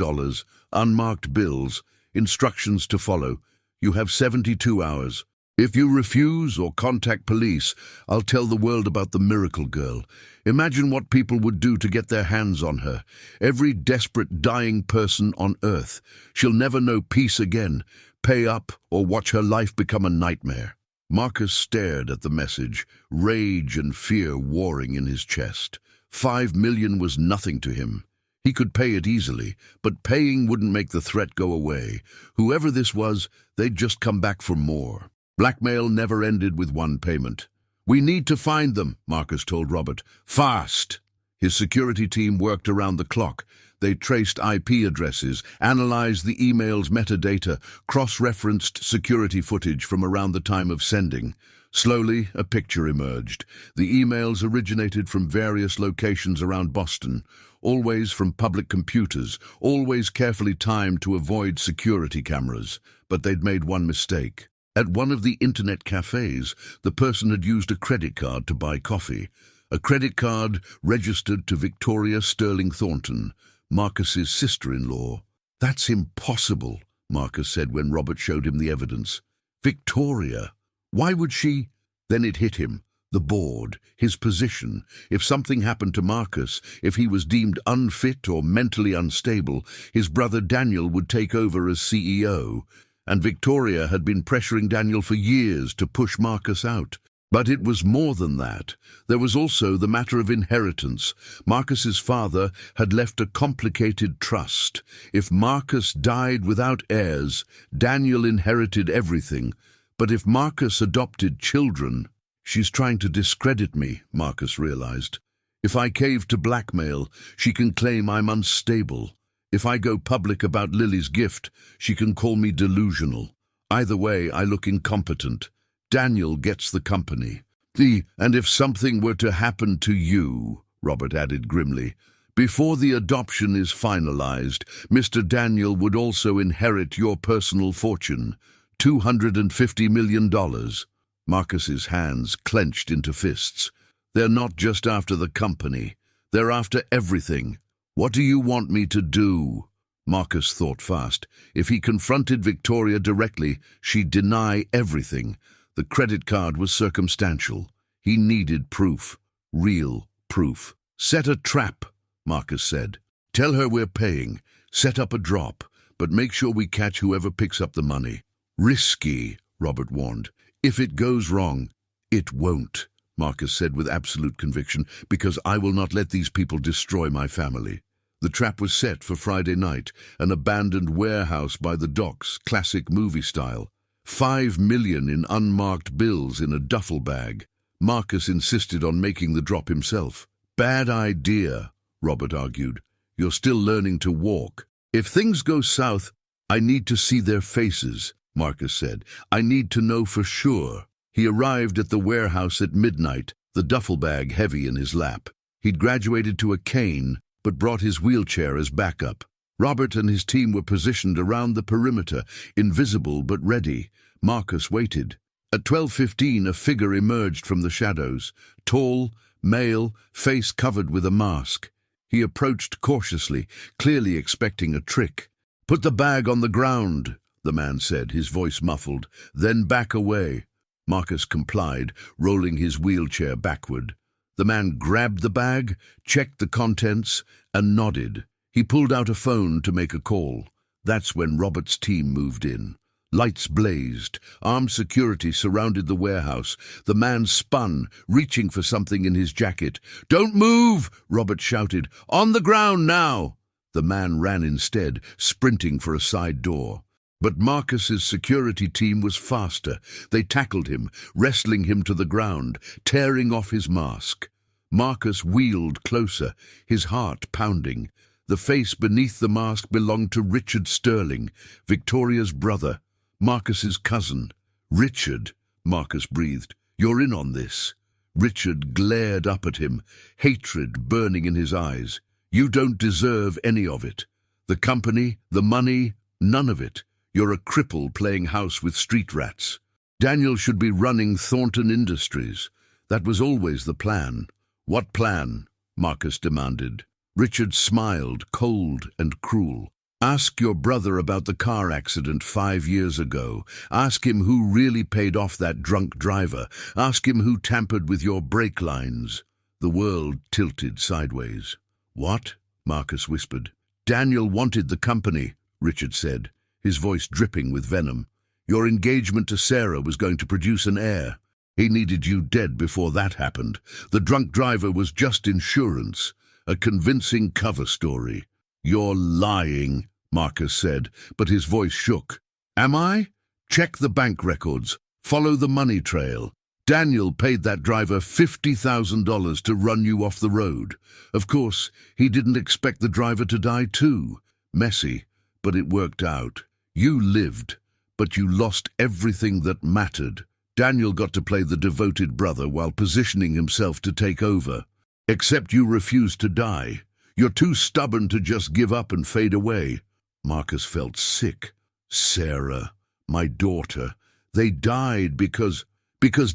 unmarked bills, instructions to follow. "You have 72 hours. If you refuse or contact police, I'll tell the world about the miracle girl. Imagine what people would do to get their hands on her. Every desperate dying person on earth. She'll never know peace again. Pay up or watch her life become a nightmare." Marcus stared at the message, rage and fear warring in his chest. $5 million was nothing to him. He could pay it easily, but paying wouldn't make the threat go away. Whoever this was, they'd just come back for more. Blackmail never ended with one payment. "We need to find them," Marcus told Robert. "Fast!" His security team worked around the clock. They traced IP addresses, analyzed the email's metadata, cross-referenced security footage from around the time of sending. Slowly, a picture emerged. The emails originated from various locations around Boston, always from public computers, always carefully timed to avoid security cameras. But they'd made one mistake. At one of the internet cafes, the person had used a credit card to buy coffee. A credit card registered to Victoria Sterling Thornton, Marcus's sister-in-law. "That's impossible," Marcus said when Robert showed him the evidence. "Victoria? Why would she?" Then it hit him. The board, his position. If something happened to Marcus, if he was deemed unfit or mentally unstable, his brother Daniel would take over as CEO. And Victoria had been pressuring Daniel for years to push Marcus out. But it was more than that. There was also the matter of inheritance. Marcus's father had left a complicated trust. If Marcus died without heirs, Daniel inherited everything. But if Marcus adopted children... She's trying to discredit me, Marcus realized. If I cave to blackmail, she can claim I'm unstable. If I go public about Lily's gift, she can call me delusional. Either way, I look incompetent. Daniel gets the company. And if something were to happen to you, Robert added grimly, before the adoption is finalized, Mr. Daniel would also inherit your personal fortune, $250 million. Marcus's hands clenched into fists. They're not just after the company. They're after everything. What do you want me to do? Marcus thought fast. If he confronted Victoria directly, she'd deny everything. The credit card was circumstantial. He needed proof. Real proof. Set a trap, Marcus said. Tell her we're paying. Set up a drop, but make sure we catch whoever picks up the money. Risky, Robert warned. If it goes wrong, it won't, Marcus said with absolute conviction, because I will not let these people destroy my family. The trap was set for Friday night, an abandoned warehouse by the docks, classic movie style. $5 million in unmarked bills in a duffel bag. Marcus insisted on making the drop himself. Bad idea, Robert argued. You're still learning to walk. If things go south, I need to see their faces, Marcus said. I need to know for sure. He arrived at the warehouse at midnight, the duffel bag heavy in his lap. He'd graduated to a cane, but brought his wheelchair as backup. Robert and his team were positioned around the perimeter, invisible but ready. Marcus waited. At 12:15, a figure emerged from the shadows. Tall, male, face covered with a mask. He approached cautiously, clearly expecting a trick. "Put the bag on the ground," the man said, his voice muffled. "Then back away." Marcus complied, rolling his wheelchair backward. The man grabbed the bag, checked the contents, and nodded. He pulled out a phone to make a call. That's when Robert's team moved in. Lights blazed. Armed security surrounded the warehouse. The man spun, reaching for something in his jacket. "Don't move!" Robert shouted. "On the ground now!" The man ran instead, sprinting for a side door. But Marcus's security team was faster. They tackled him, wrestling him to the ground, tearing off his mask. Marcus wheeled closer, his heart pounding. The face beneath the mask belonged to Richard Sterling, Victoria's brother, Marcus's cousin. "Richard," Marcus breathed, "you're in on this." Richard glared up at him, hatred burning in his eyes. "You don't deserve any of it. The company, the money, none of it. You're a cripple playing house with street rats. Daniel should be running Thornton Industries. That was always the plan." "What plan?" Marcus demanded. Richard smiled, cold and cruel. "Ask your brother about the car accident 5 years ago. Ask him who really paid off that drunk driver. Ask him who tampered with your brake lines." The world tilted sideways. "What?" Marcus whispered. "Daniel wanted the company," Richard said, his voice dripping with venom. "Your engagement to Sarah was going to produce an heir. He needed you dead before that happened. The drunk driver was just insurance, a convincing cover story." "You're lying," Marcus said, but his voice shook. "Am I? Check the bank records. Follow the money trail. Daniel paid that driver $50,000 to run you off the road. Of course, he didn't expect the driver to die too. Messy, but it worked out. You lived, but you lost everything that mattered. Daniel got to play the devoted brother while positioning himself to take over. Except you refused to die. You're too stubborn to just give up and fade away." Marcus felt sick. "Sarah, my daughter, they died because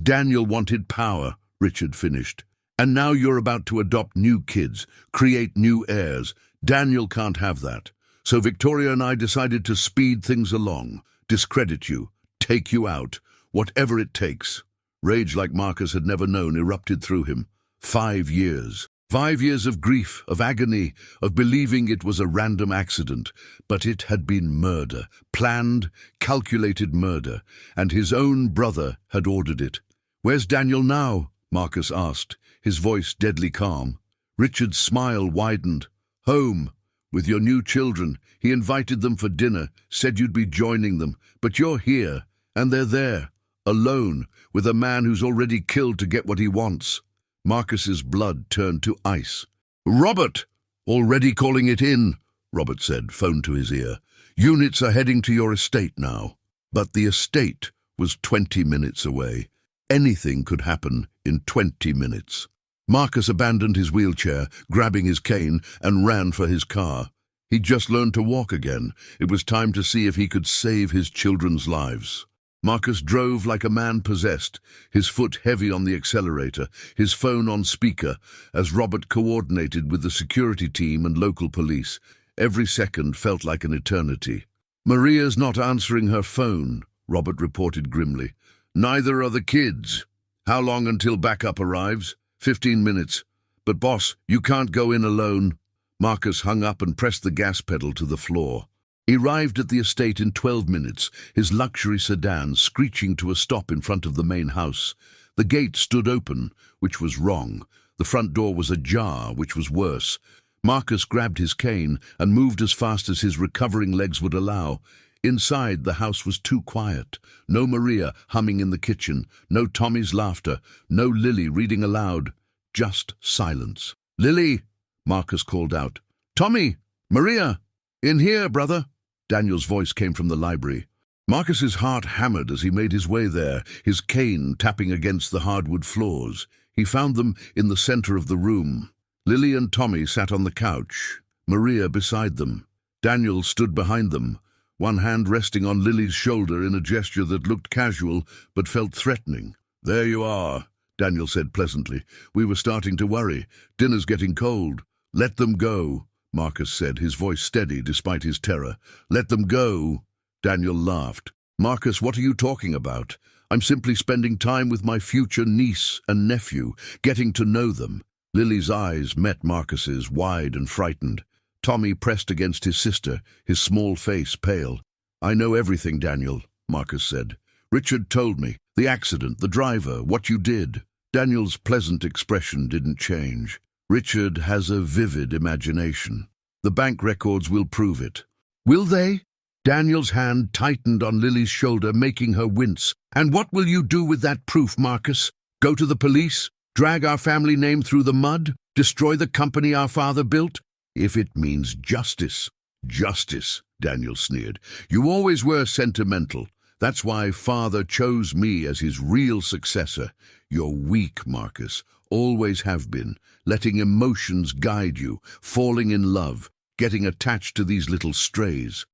Daniel wanted power," Richard finished. "And now you're about to adopt new kids, create new heirs. Daniel can't have that. So Victoria and I decided to speed things along, discredit you, take you out, whatever it takes." Rage like Marcus had never known erupted through him. 5 years. 5 years of grief, of agony, of believing it was a random accident. But it had been murder, planned, calculated murder, and his own brother had ordered it. "Where's Daniel now?" Marcus asked, his voice deadly calm. Richard's smile widened. "Home, with your new children. He invited them for dinner, said you'd be joining them, but you're here, and they're there, alone, with a man who's already killed to get what he wants." Marcus's blood turned to ice. "Robert!" "Already calling it in," Robert said, phone to his ear. "Units are heading to your estate now." But the estate was 20 minutes away. Anything could happen in 20 minutes. Marcus abandoned his wheelchair, grabbing his cane, and ran for his car. He'd just learned to walk again. It was time to see if he could save his children's lives. Marcus drove like a man possessed, his foot heavy on the accelerator, his phone on speaker, as Robert coordinated with the security team and local police. Every second felt like an eternity. "Maria's not answering her phone," Robert reported grimly. "Neither are the kids. How long until backup arrives?" 15 minutes. "But boss, you can't go in alone." Marcus hung up and pressed the gas pedal to the floor. He arrived at the estate in 12 minutes, his luxury sedan screeching to a stop in front of the main house. The gate stood open, which was wrong. The front door was ajar, which was worse. Marcus grabbed his cane and moved as fast as his recovering legs would allow. Inside, the house was too quiet. No Maria humming in the kitchen, no Tommy's laughter, no Lily reading aloud. Just silence. "Lily!" Marcus called out. "Tommy! Maria! In here, brother!" Daniel's voice came from the library. Marcus's heart hammered as he made his way there, his cane tapping against the hardwood floors. He found them in the center of the room. Lily and Tommy sat on the couch, Maria beside them. Daniel stood behind them, one hand resting on Lily's shoulder in a gesture that looked casual but felt threatening. "There you are," Daniel said pleasantly. "We were starting to worry. Dinner's getting cold." "Let them go," Marcus said, his voice steady despite his terror. "Let them go." Daniel laughed. "Marcus, what are you talking about? I'm simply spending time with my future niece and nephew, getting to know them." Lily's eyes met Marcus's, wide and frightened. Tommy pressed against his sister, his small face pale. "I know everything, Daniel," Marcus said. "Richard told me. The accident, the driver, what you did." Daniel's pleasant expression didn't change. "Richard has a vivid imagination. The bank records will prove it." "Will they?" Daniel's hand tightened on Lily's shoulder, making her wince. "And what will you do with that proof, Marcus? Go to the police? Drag our family name through the mud? Destroy the company our father built?" "If it means justice." "Justice," Daniel sneered. "You always were sentimental. That's why father chose me as his real successor. You're weak, Marcus. Always have been. Letting emotions guide you, falling in love, getting attached to these little strays."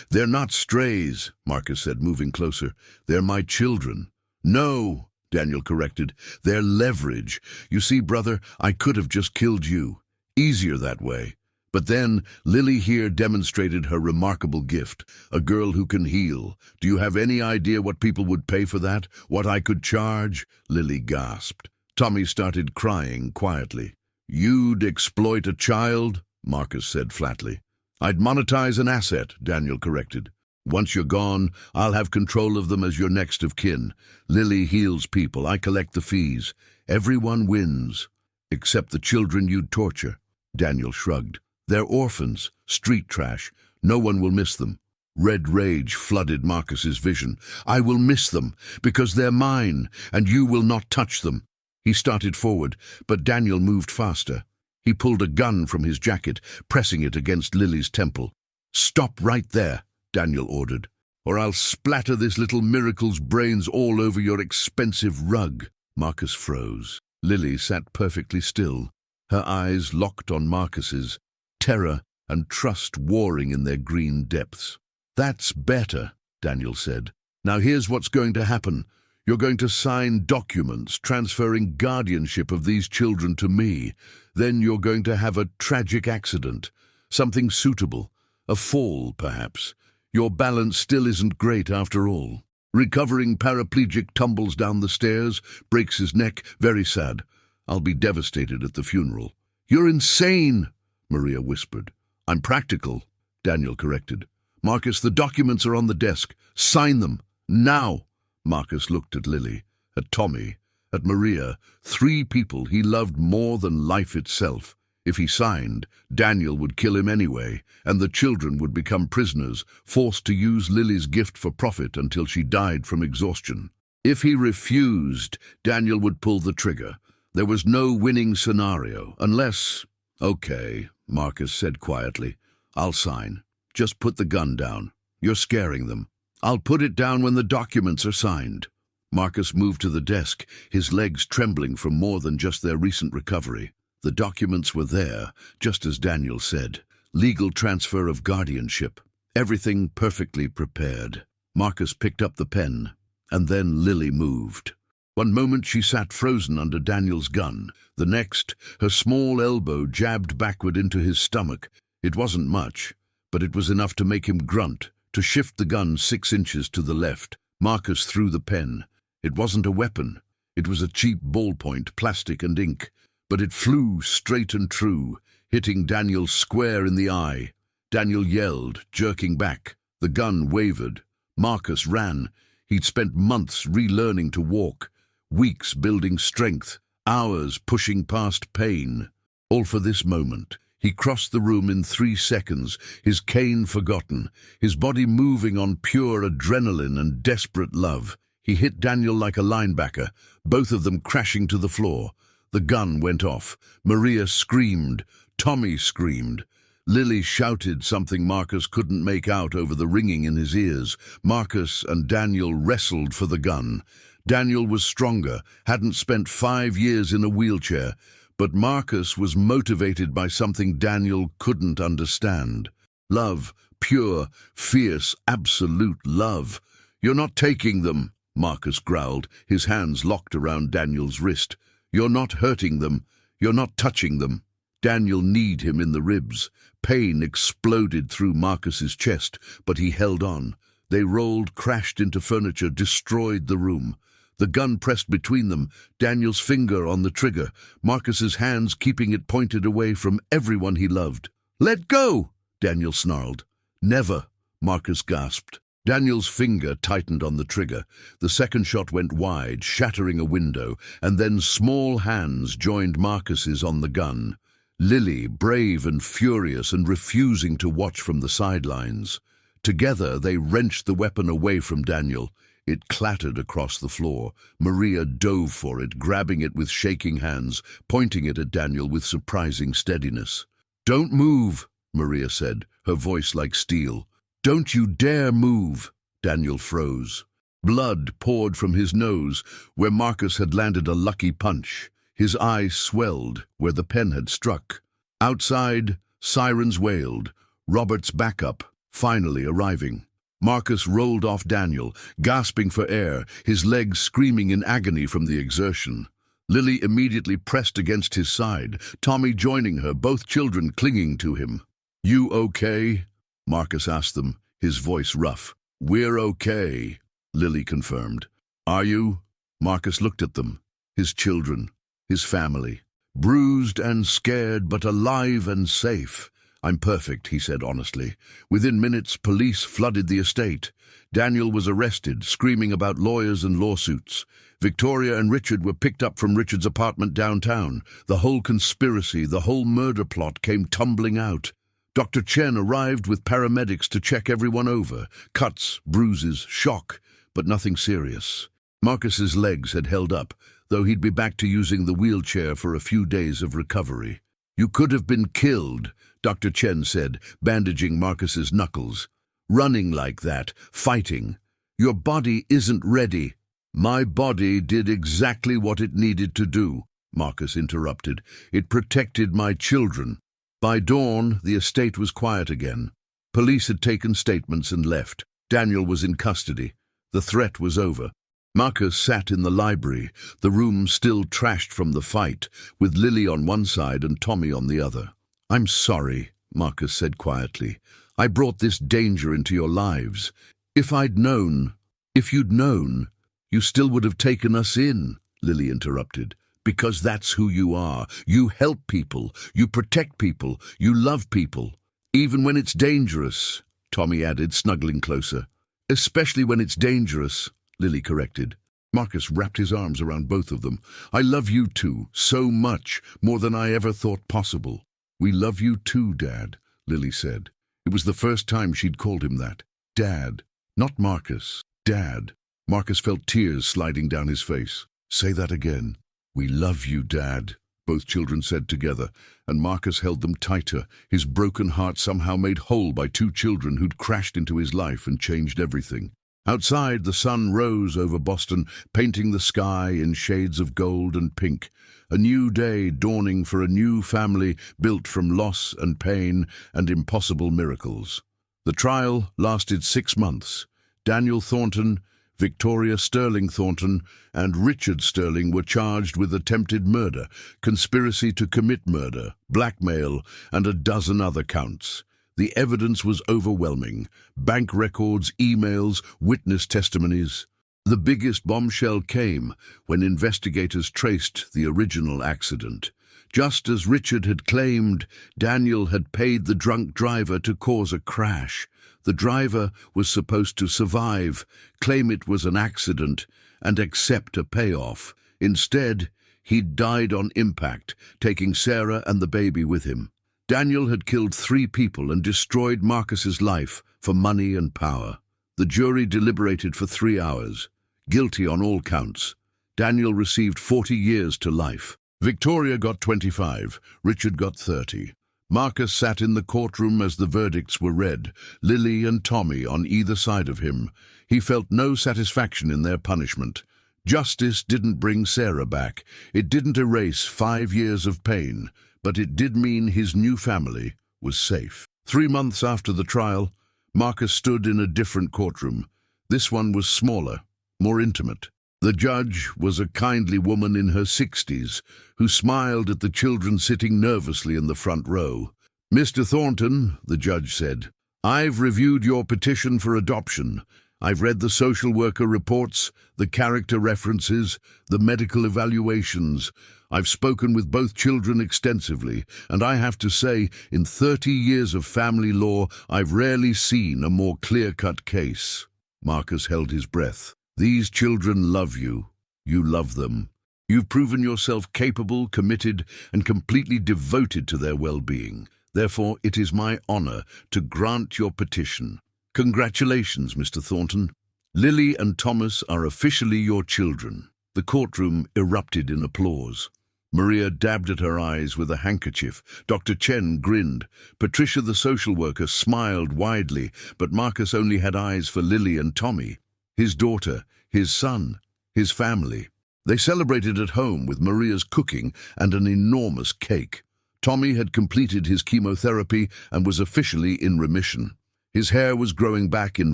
"They're not strays," Marcus said, moving closer. "They're my children." "No," Daniel corrected. "They're leverage. You see, brother, I could have just killed you. Easier that way. But then Lily here demonstrated her remarkable gift, a girl who can heal. Do you have any idea what people would pay for that? What I could charge?" Lily gasped. Tommy started crying quietly. "You'd exploit a child?" Marcus said flatly. "I'd monetize an asset," Daniel corrected. "Once you're gone, I'll have control of them as your next of kin. Lily heals people. I collect the fees. Everyone wins. Except the children you'd torture." Daniel shrugged. "They're orphans, street trash. No one will miss them." Red rage flooded Marcus's vision. "I will miss them, because they're mine, and you will not touch them." He started forward, but Daniel moved faster. He pulled a gun from his jacket, pressing it against Lily's temple. "Stop right there," Daniel ordered, "or I'll splatter this little miracle's brains all over your expensive rug." Marcus froze. Lily sat perfectly still, her eyes locked on Marcus's, terror and trust warring in their green depths. "That's better," Daniel said. "Now here's what's going to happen. You're going to sign documents transferring guardianship of these children to me. Then you're going to have a tragic accident, something suitable, a fall, perhaps. Your balance still isn't great after all. Recovering paraplegic tumbles down the stairs, breaks his neck, very sad. I'll be devastated at the funeral." "You're insane," Maria whispered. "I'm practical," Daniel corrected. "Marcus, the documents are on the desk. Sign them, now." Marcus looked at Lily, at Tommy, at Maria, 3 people he loved more than life itself. If he signed, Daniel would kill him anyway, and the children would become prisoners, forced to use Lily's gift for profit until she died from exhaustion. If he refused, Daniel would pull the trigger. There was no winning scenario, unless... "Okay," Marcus said quietly. "I'll sign. Just put the gun down. You're scaring them. I'll put it down when the documents are signed." Marcus moved to the desk, his legs trembling from more than just their recent recovery. The documents were there, just as Daniel said. Legal transfer of guardianship. Everything perfectly prepared. Marcus picked up the pen, and then Lily moved. One moment she sat frozen under Daniel's gun. The next, her small elbow jabbed backward into his stomach. It wasn't much, but it was enough to make him grunt, to shift the gun 6 inches to the left. Marcus threw the pen. It wasn't a weapon. It was a cheap ballpoint, plastic and ink. But it flew straight and true, hitting Daniel square in the eye. Daniel yelled, jerking back. The gun wavered. Marcus ran. He'd spent months relearning to walk, weeks building strength, hours pushing past pain. All for this moment. He crossed the room in 3 seconds, his cane forgotten, his body moving on pure adrenaline and desperate love. He hit Daniel like a linebacker, both of them crashing to the floor. The gun went off. Maria screamed. Tommy screamed. Lily shouted something Marcus couldn't make out over the ringing in his ears. Marcus and Daniel wrestled for the gun. Daniel was stronger, hadn't spent 5 years in a wheelchair, but Marcus was motivated by something Daniel couldn't understand. Love, pure, fierce, absolute love. "You're not taking them," Marcus growled, his hands locked around Daniel's wrist. "You're not hurting them. You're not touching them." Daniel kneed him in the ribs. Pain exploded through Marcus's chest, but he held on. They rolled, crashed into furniture, destroyed the room. The gun pressed between them, Daniel's finger on the trigger, Marcus's hands keeping it pointed away from everyone he loved. "Let go!" Daniel snarled. "Never," Marcus gasped. Daniel's finger tightened on the trigger. The second shot went wide, shattering a window, and then small hands joined Marcus's on the gun. Lily, brave and furious and refusing to watch from the sidelines. Together they wrenched the weapon away from Daniel. It clattered across the floor. Maria dove for it, grabbing it with shaking hands, pointing it at Daniel with surprising steadiness. "Don't move," Maria said, her voice like steel. "Don't you dare move." Daniel froze. Blood poured from his nose, where Marcus had landed a lucky punch. His eyes swelled, where the pen had struck. Outside, sirens wailed. Robert's backup, finally arriving. Marcus rolled off Daniel, gasping for air, his legs screaming in agony from the exertion. Lily immediately pressed against his side, Tommy joining her, both children clinging to him. "You okay?" Marcus asked them, his voice rough. "We're okay," Lily confirmed. "Are you?" Marcus looked at them, his children, his family. "Bruised and scared, but alive and safe." "I'm perfect," he said honestly. Within minutes, police flooded the estate. Daniel was arrested, screaming about lawyers and lawsuits. Victoria and Richard were picked up from Richard's apartment downtown. The whole conspiracy, the whole murder plot came tumbling out. Dr. Chen arrived with paramedics to check everyone over. Cuts, bruises, shock, but nothing serious. Marcus's legs had held up, though he'd be back to using the wheelchair for a few days of recovery. "You could have been killed," Dr. Chen said, bandaging Marcus's knuckles. "Running like that, fighting. Your body isn't ready." "My body did exactly what it needed to do," Marcus interrupted. "It protected my children." By dawn, the estate was quiet again. Police had taken statements and left. Daniel was in custody. The threat was over. Marcus sat in the library, the room still trashed from the fight, with Lily on one side and Tommy on the other. "I'm sorry," Marcus said quietly. "I brought this danger into your lives. If you'd known, you still would have taken us in," Lily interrupted. "Because that's who you are. You help people, you protect people, you love people. Even when it's dangerous," Tommy added, snuggling closer. "Especially when it's dangerous," Lily corrected. Marcus wrapped his arms around both of them. I love you too, so much, more than I ever thought possible. We love you too, Dad, Lily said. It was the first time she'd called him that. Dad. Not Marcus. Dad. Marcus felt tears sliding down his face. Say that again. We love you, Dad, both children said together, and Marcus held them tighter, his broken heart somehow made whole by two children who'd crashed into his life and changed everything. Outside, the sun rose over Boston, painting the sky in shades of gold and pink. A new day dawning for a new family built from loss and pain and impossible miracles. The trial lasted 6 months. Daniel Thornton, Victoria Sterling Thornton, and Richard Sterling were charged with attempted murder, conspiracy to commit murder, blackmail, and a dozen other counts. The evidence was overwhelming. Bank records, emails, witness testimonies. The biggest bombshell came when investigators traced the original accident. Just as Richard had claimed, Daniel had paid the drunk driver to cause a crash. The driver was supposed to survive, claim it was an accident, and accept a payoff. Instead, he'd died on impact, taking Sarah and the baby with him. Daniel had killed 3 people and destroyed Marcus's life for money and power. The jury deliberated for 3 hours. Guilty on all counts. Daniel received 40 years to life. Victoria got 25. Richard got 30. Marcus sat in the courtroom as the verdicts were read, Lily and Tommy on either side of him. He felt no satisfaction in their punishment. Justice didn't bring Sarah back. It didn't erase 5 years of pain, but it did mean his new family was safe. 3 months after the trial, Marcus stood in a different courtroom. This one was smaller, more intimate. The judge was a kindly woman in her 60s who smiled at the children sitting nervously in the front row. Mr. Thornton, the judge said, I've reviewed your petition for adoption. I've read the social worker reports, the character references, the medical evaluations. I've spoken with both children extensively, and I have to say, in 30 years of family law, I've rarely seen a more clear-cut case. Marcus held his breath. These children love you. You love them. You've proven yourself capable, committed, and completely devoted to their well-being. Therefore, it is my honor to grant your petition. Congratulations, Mr. Thornton. Lily and Thomas are officially your children. The courtroom erupted in applause. Maria dabbed at her eyes with a handkerchief. Dr. Chen grinned. Patricia, the social worker, smiled widely, but Marcus only had eyes for Lily and Tommy. His daughter, his son, his family. They celebrated at home with Maria's cooking and an enormous cake. Tommy had completed his chemotherapy and was officially in remission. His hair was growing back in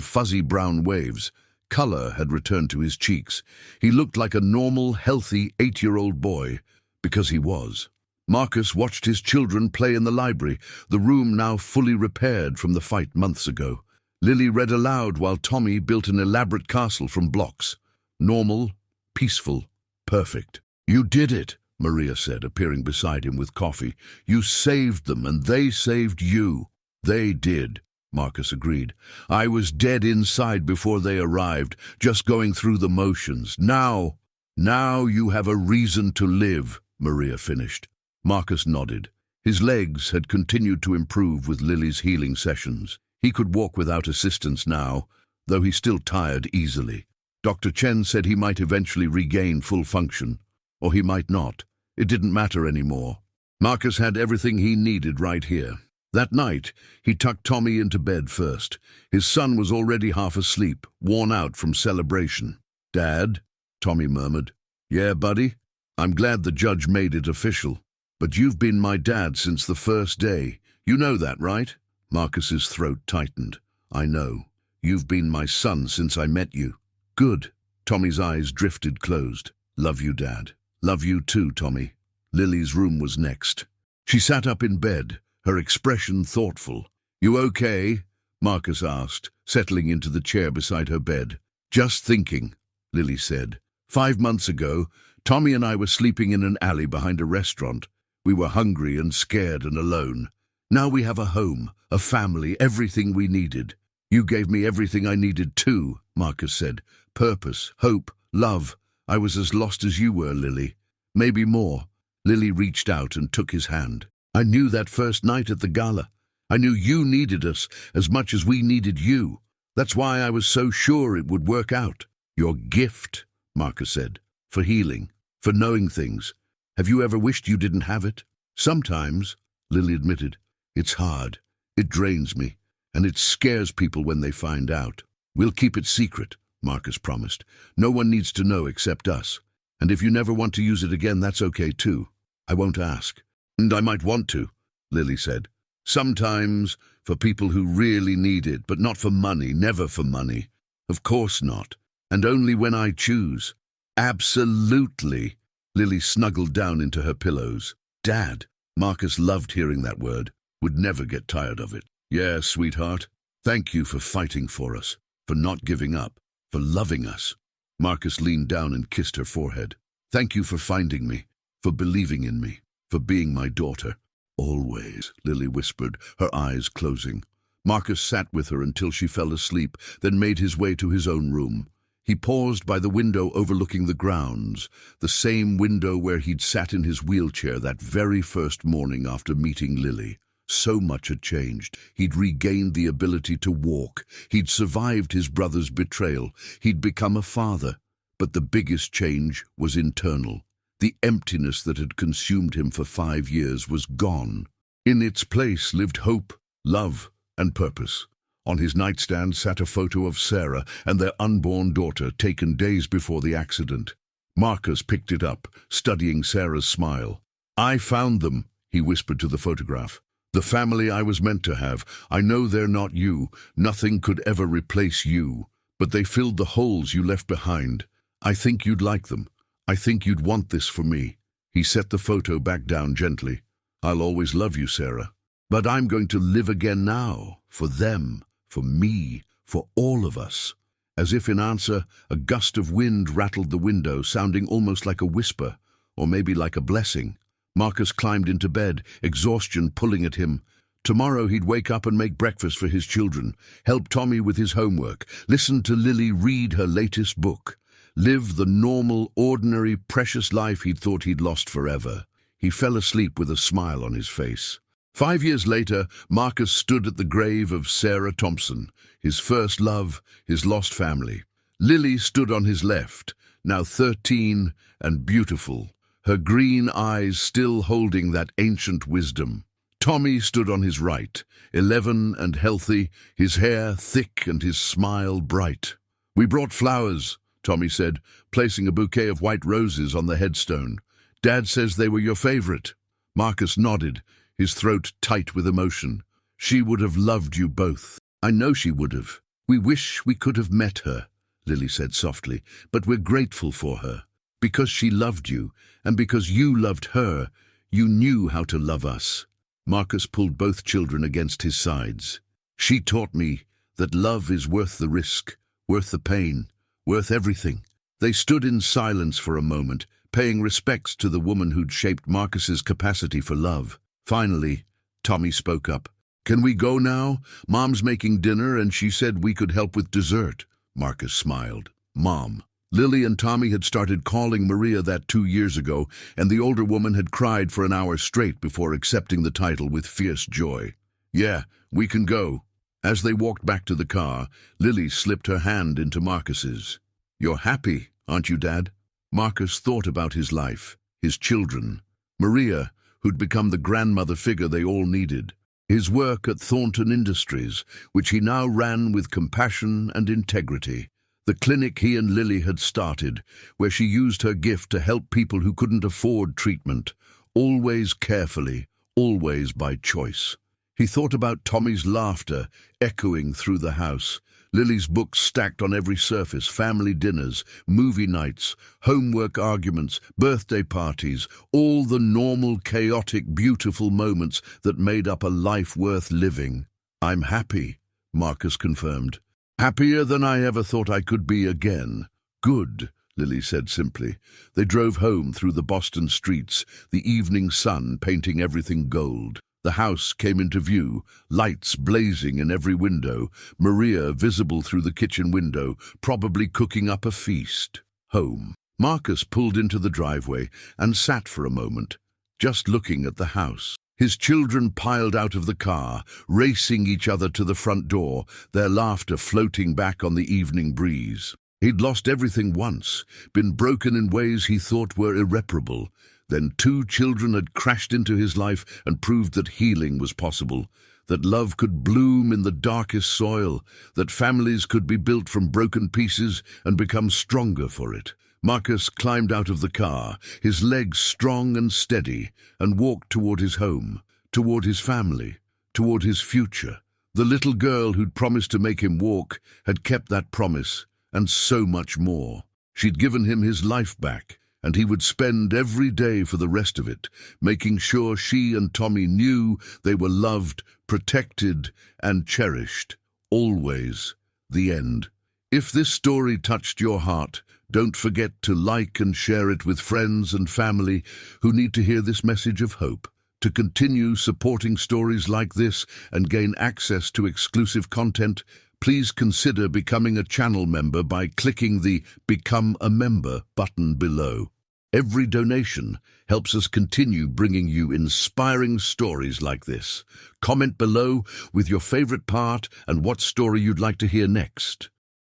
fuzzy brown waves. Color had returned to his cheeks. He looked like a normal, healthy 8-year-old boy, because he was. Marcus watched his children play in the library, the room now fully repaired from the fight months ago. Lily read aloud while Tommy built an elaborate castle from blocks. Normal, peaceful, perfect. You did it, Maria said, appearing beside him with coffee. You saved them, and they saved you. They did, Marcus agreed. I was dead inside before they arrived, just going through the motions. Now you have a reason to live, Maria finished. Marcus nodded. His legs had continued to improve with Lily's healing sessions. He could walk without assistance now, though he still tired easily. Dr. Chen said he might eventually regain full function, or he might not. It didn't matter anymore. Marcus had everything he needed right here. That night, he tucked Tommy into bed first. His son was already half asleep, worn out from celebration. Dad, Tommy murmured. Yeah, buddy? I'm glad the judge made it official. But you've been my dad since the first day. You know that, right? Marcus's throat tightened. I know. You've been my son since I met you. Good. Tommy's eyes drifted closed. Love you, Dad. Love you too, Tommy. Lily's room was next. She sat up in bed, her expression thoughtful. You okay? Marcus asked, settling into the chair beside her bed. Just thinking, Lily said. 5 months ago, Tommy and I were sleeping in an alley behind a restaurant. We were hungry and scared and alone. Now we have a home, a family, everything we needed. You gave me everything I needed too, Marcus said. Purpose, hope, love. I was as lost as you were, Lily. Maybe more. Lily reached out and took his hand. I knew that first night at the gala. I knew you needed us as much as we needed you. That's why I was so sure it would work out. Your gift, Marcus said, for healing, for knowing things. Have you ever wished you didn't have it? Sometimes, Lily admitted. It's hard. It drains me. And it scares people when they find out. We'll keep it secret, Marcus promised. No one needs to know except us. And if you never want to use it again, that's okay too. I won't ask. And I might want to, Lily said. Sometimes for people who really need it, but not for money, never for money. Of course not. And only when I choose. Absolutely. Lily snuggled down into her pillows. Dad. Marcus loved hearing that word. Would never get tired of it. Yeah, sweetheart. Thank you for fighting for us, for not giving up, for loving us. Marcus leaned down and kissed her forehead. Thank you for finding me, for believing in me, for being my daughter. Always, Lily whispered, her eyes closing. Marcus sat with her until she fell asleep, then made his way to his own room. He paused by the window overlooking the grounds, the same window where he'd sat in his wheelchair that very first morning after meeting Lily. So much had changed. He'd regained the ability to walk. He'd survived his brother's betrayal. He'd become a father. But the biggest change was internal. The emptiness that had consumed him for 5 years was gone. In its place lived hope, love, and purpose. On his nightstand sat a photo of Sarah and their unborn daughter, taken days before the accident. Marcus picked it up, studying Sarah's smile. I found them, he whispered to the photograph. The family I was meant to have. I know they're not you. Nothing could ever replace you. But they filled the holes you left behind. I think you'd like them. I think you'd want this for me. He set the photo back down gently. I'll always love you, Sarah. But I'm going to live again now. For them. For me. For all of us. As if in answer, a gust of wind rattled the window, sounding almost like a whisper, or maybe like a blessing. Marcus climbed into bed, exhaustion pulling at him. Tomorrow he'd wake up and make breakfast for his children, help Tommy with his homework, listen to Lily read her latest book, live the normal, ordinary, precious life he'd thought he'd lost forever. He fell asleep with a smile on his face. 5 years later, Marcus stood at the grave of Sarah Thompson, his first love, his lost family. Lily stood on his left, now 13 and beautiful, her green eyes still holding that ancient wisdom. Tommy stood on his right, 11 and healthy, his hair thick and his smile bright. We brought flowers, Tommy said, placing a bouquet of white roses on the headstone. Dad says they were your favorite. Marcus nodded, his throat tight with emotion. She would have loved you both. I know she would have. We wish we could have met her, Lily said softly, but we're grateful for her. Because she loved you, and because you loved her, you knew how to love us. Marcus pulled both children against his sides. She taught me that love is worth the risk, worth the pain, worth everything. They stood in silence for a moment, paying respects to the woman who'd shaped Marcus's capacity for love. Finally, Tommy spoke up. Can we go now? Mom's making dinner and she said we could help with dessert. Marcus smiled. Mom. Lily and Tommy had started calling Maria that 2 years ago, and the older woman had cried for an hour straight before accepting the title with fierce joy. Yeah, we can go. As they walked back to the car, Lily slipped her hand into Marcus's. You're happy, aren't you, Dad? Marcus thought about his life, his children, Maria, who'd become the grandmother figure they all needed, his work at Thornton Industries, which he now ran with compassion and integrity, the clinic he and Lily had started, where she used her gift to help people who couldn't afford treatment, always carefully, always by choice. He thought about Tommy's laughter echoing through the house, Lily's books stacked on every surface, family dinners, movie nights, homework arguments, birthday parties, all the normal, chaotic, beautiful moments that made up a life worth living. I'm happy, Marcus confirmed. Happier than I ever thought I could be again. Good, Lily said simply. They drove home through the Boston streets, the evening sun painting everything gold. The house came into view, lights blazing in every window, Maria visible through the kitchen window, probably cooking up a feast. Home. Marcus pulled into the driveway and sat for a moment, just looking at the house. His children piled out of the car, racing each other to the front door, their laughter floating back on the evening breeze. He'd lost everything once, been broken in ways he thought were irreparable. Then 2 children had crashed into his life and proved that healing was possible, that love could bloom in the darkest soil, that families could be built from broken pieces and become stronger for it. Marcus climbed out of the car, his legs strong and steady, and walked toward his home, toward his family, toward his future. The little girl who'd promised to make him walk had kept that promise, and so much more. She'd given him his life back, and he would spend every day for the rest of it, making sure she and Tommy knew they were loved, protected, and cherished. Always. The end. If this story touched your heart, don't forget to like and share it with friends and family who need to hear this message of hope. To continue supporting stories like this and gain access to exclusive content, please consider becoming a channel member by clicking the Become a Member button below. Every donation helps us continue bringing you inspiring stories like this. Comment below with your favorite part and what story you'd like to hear next.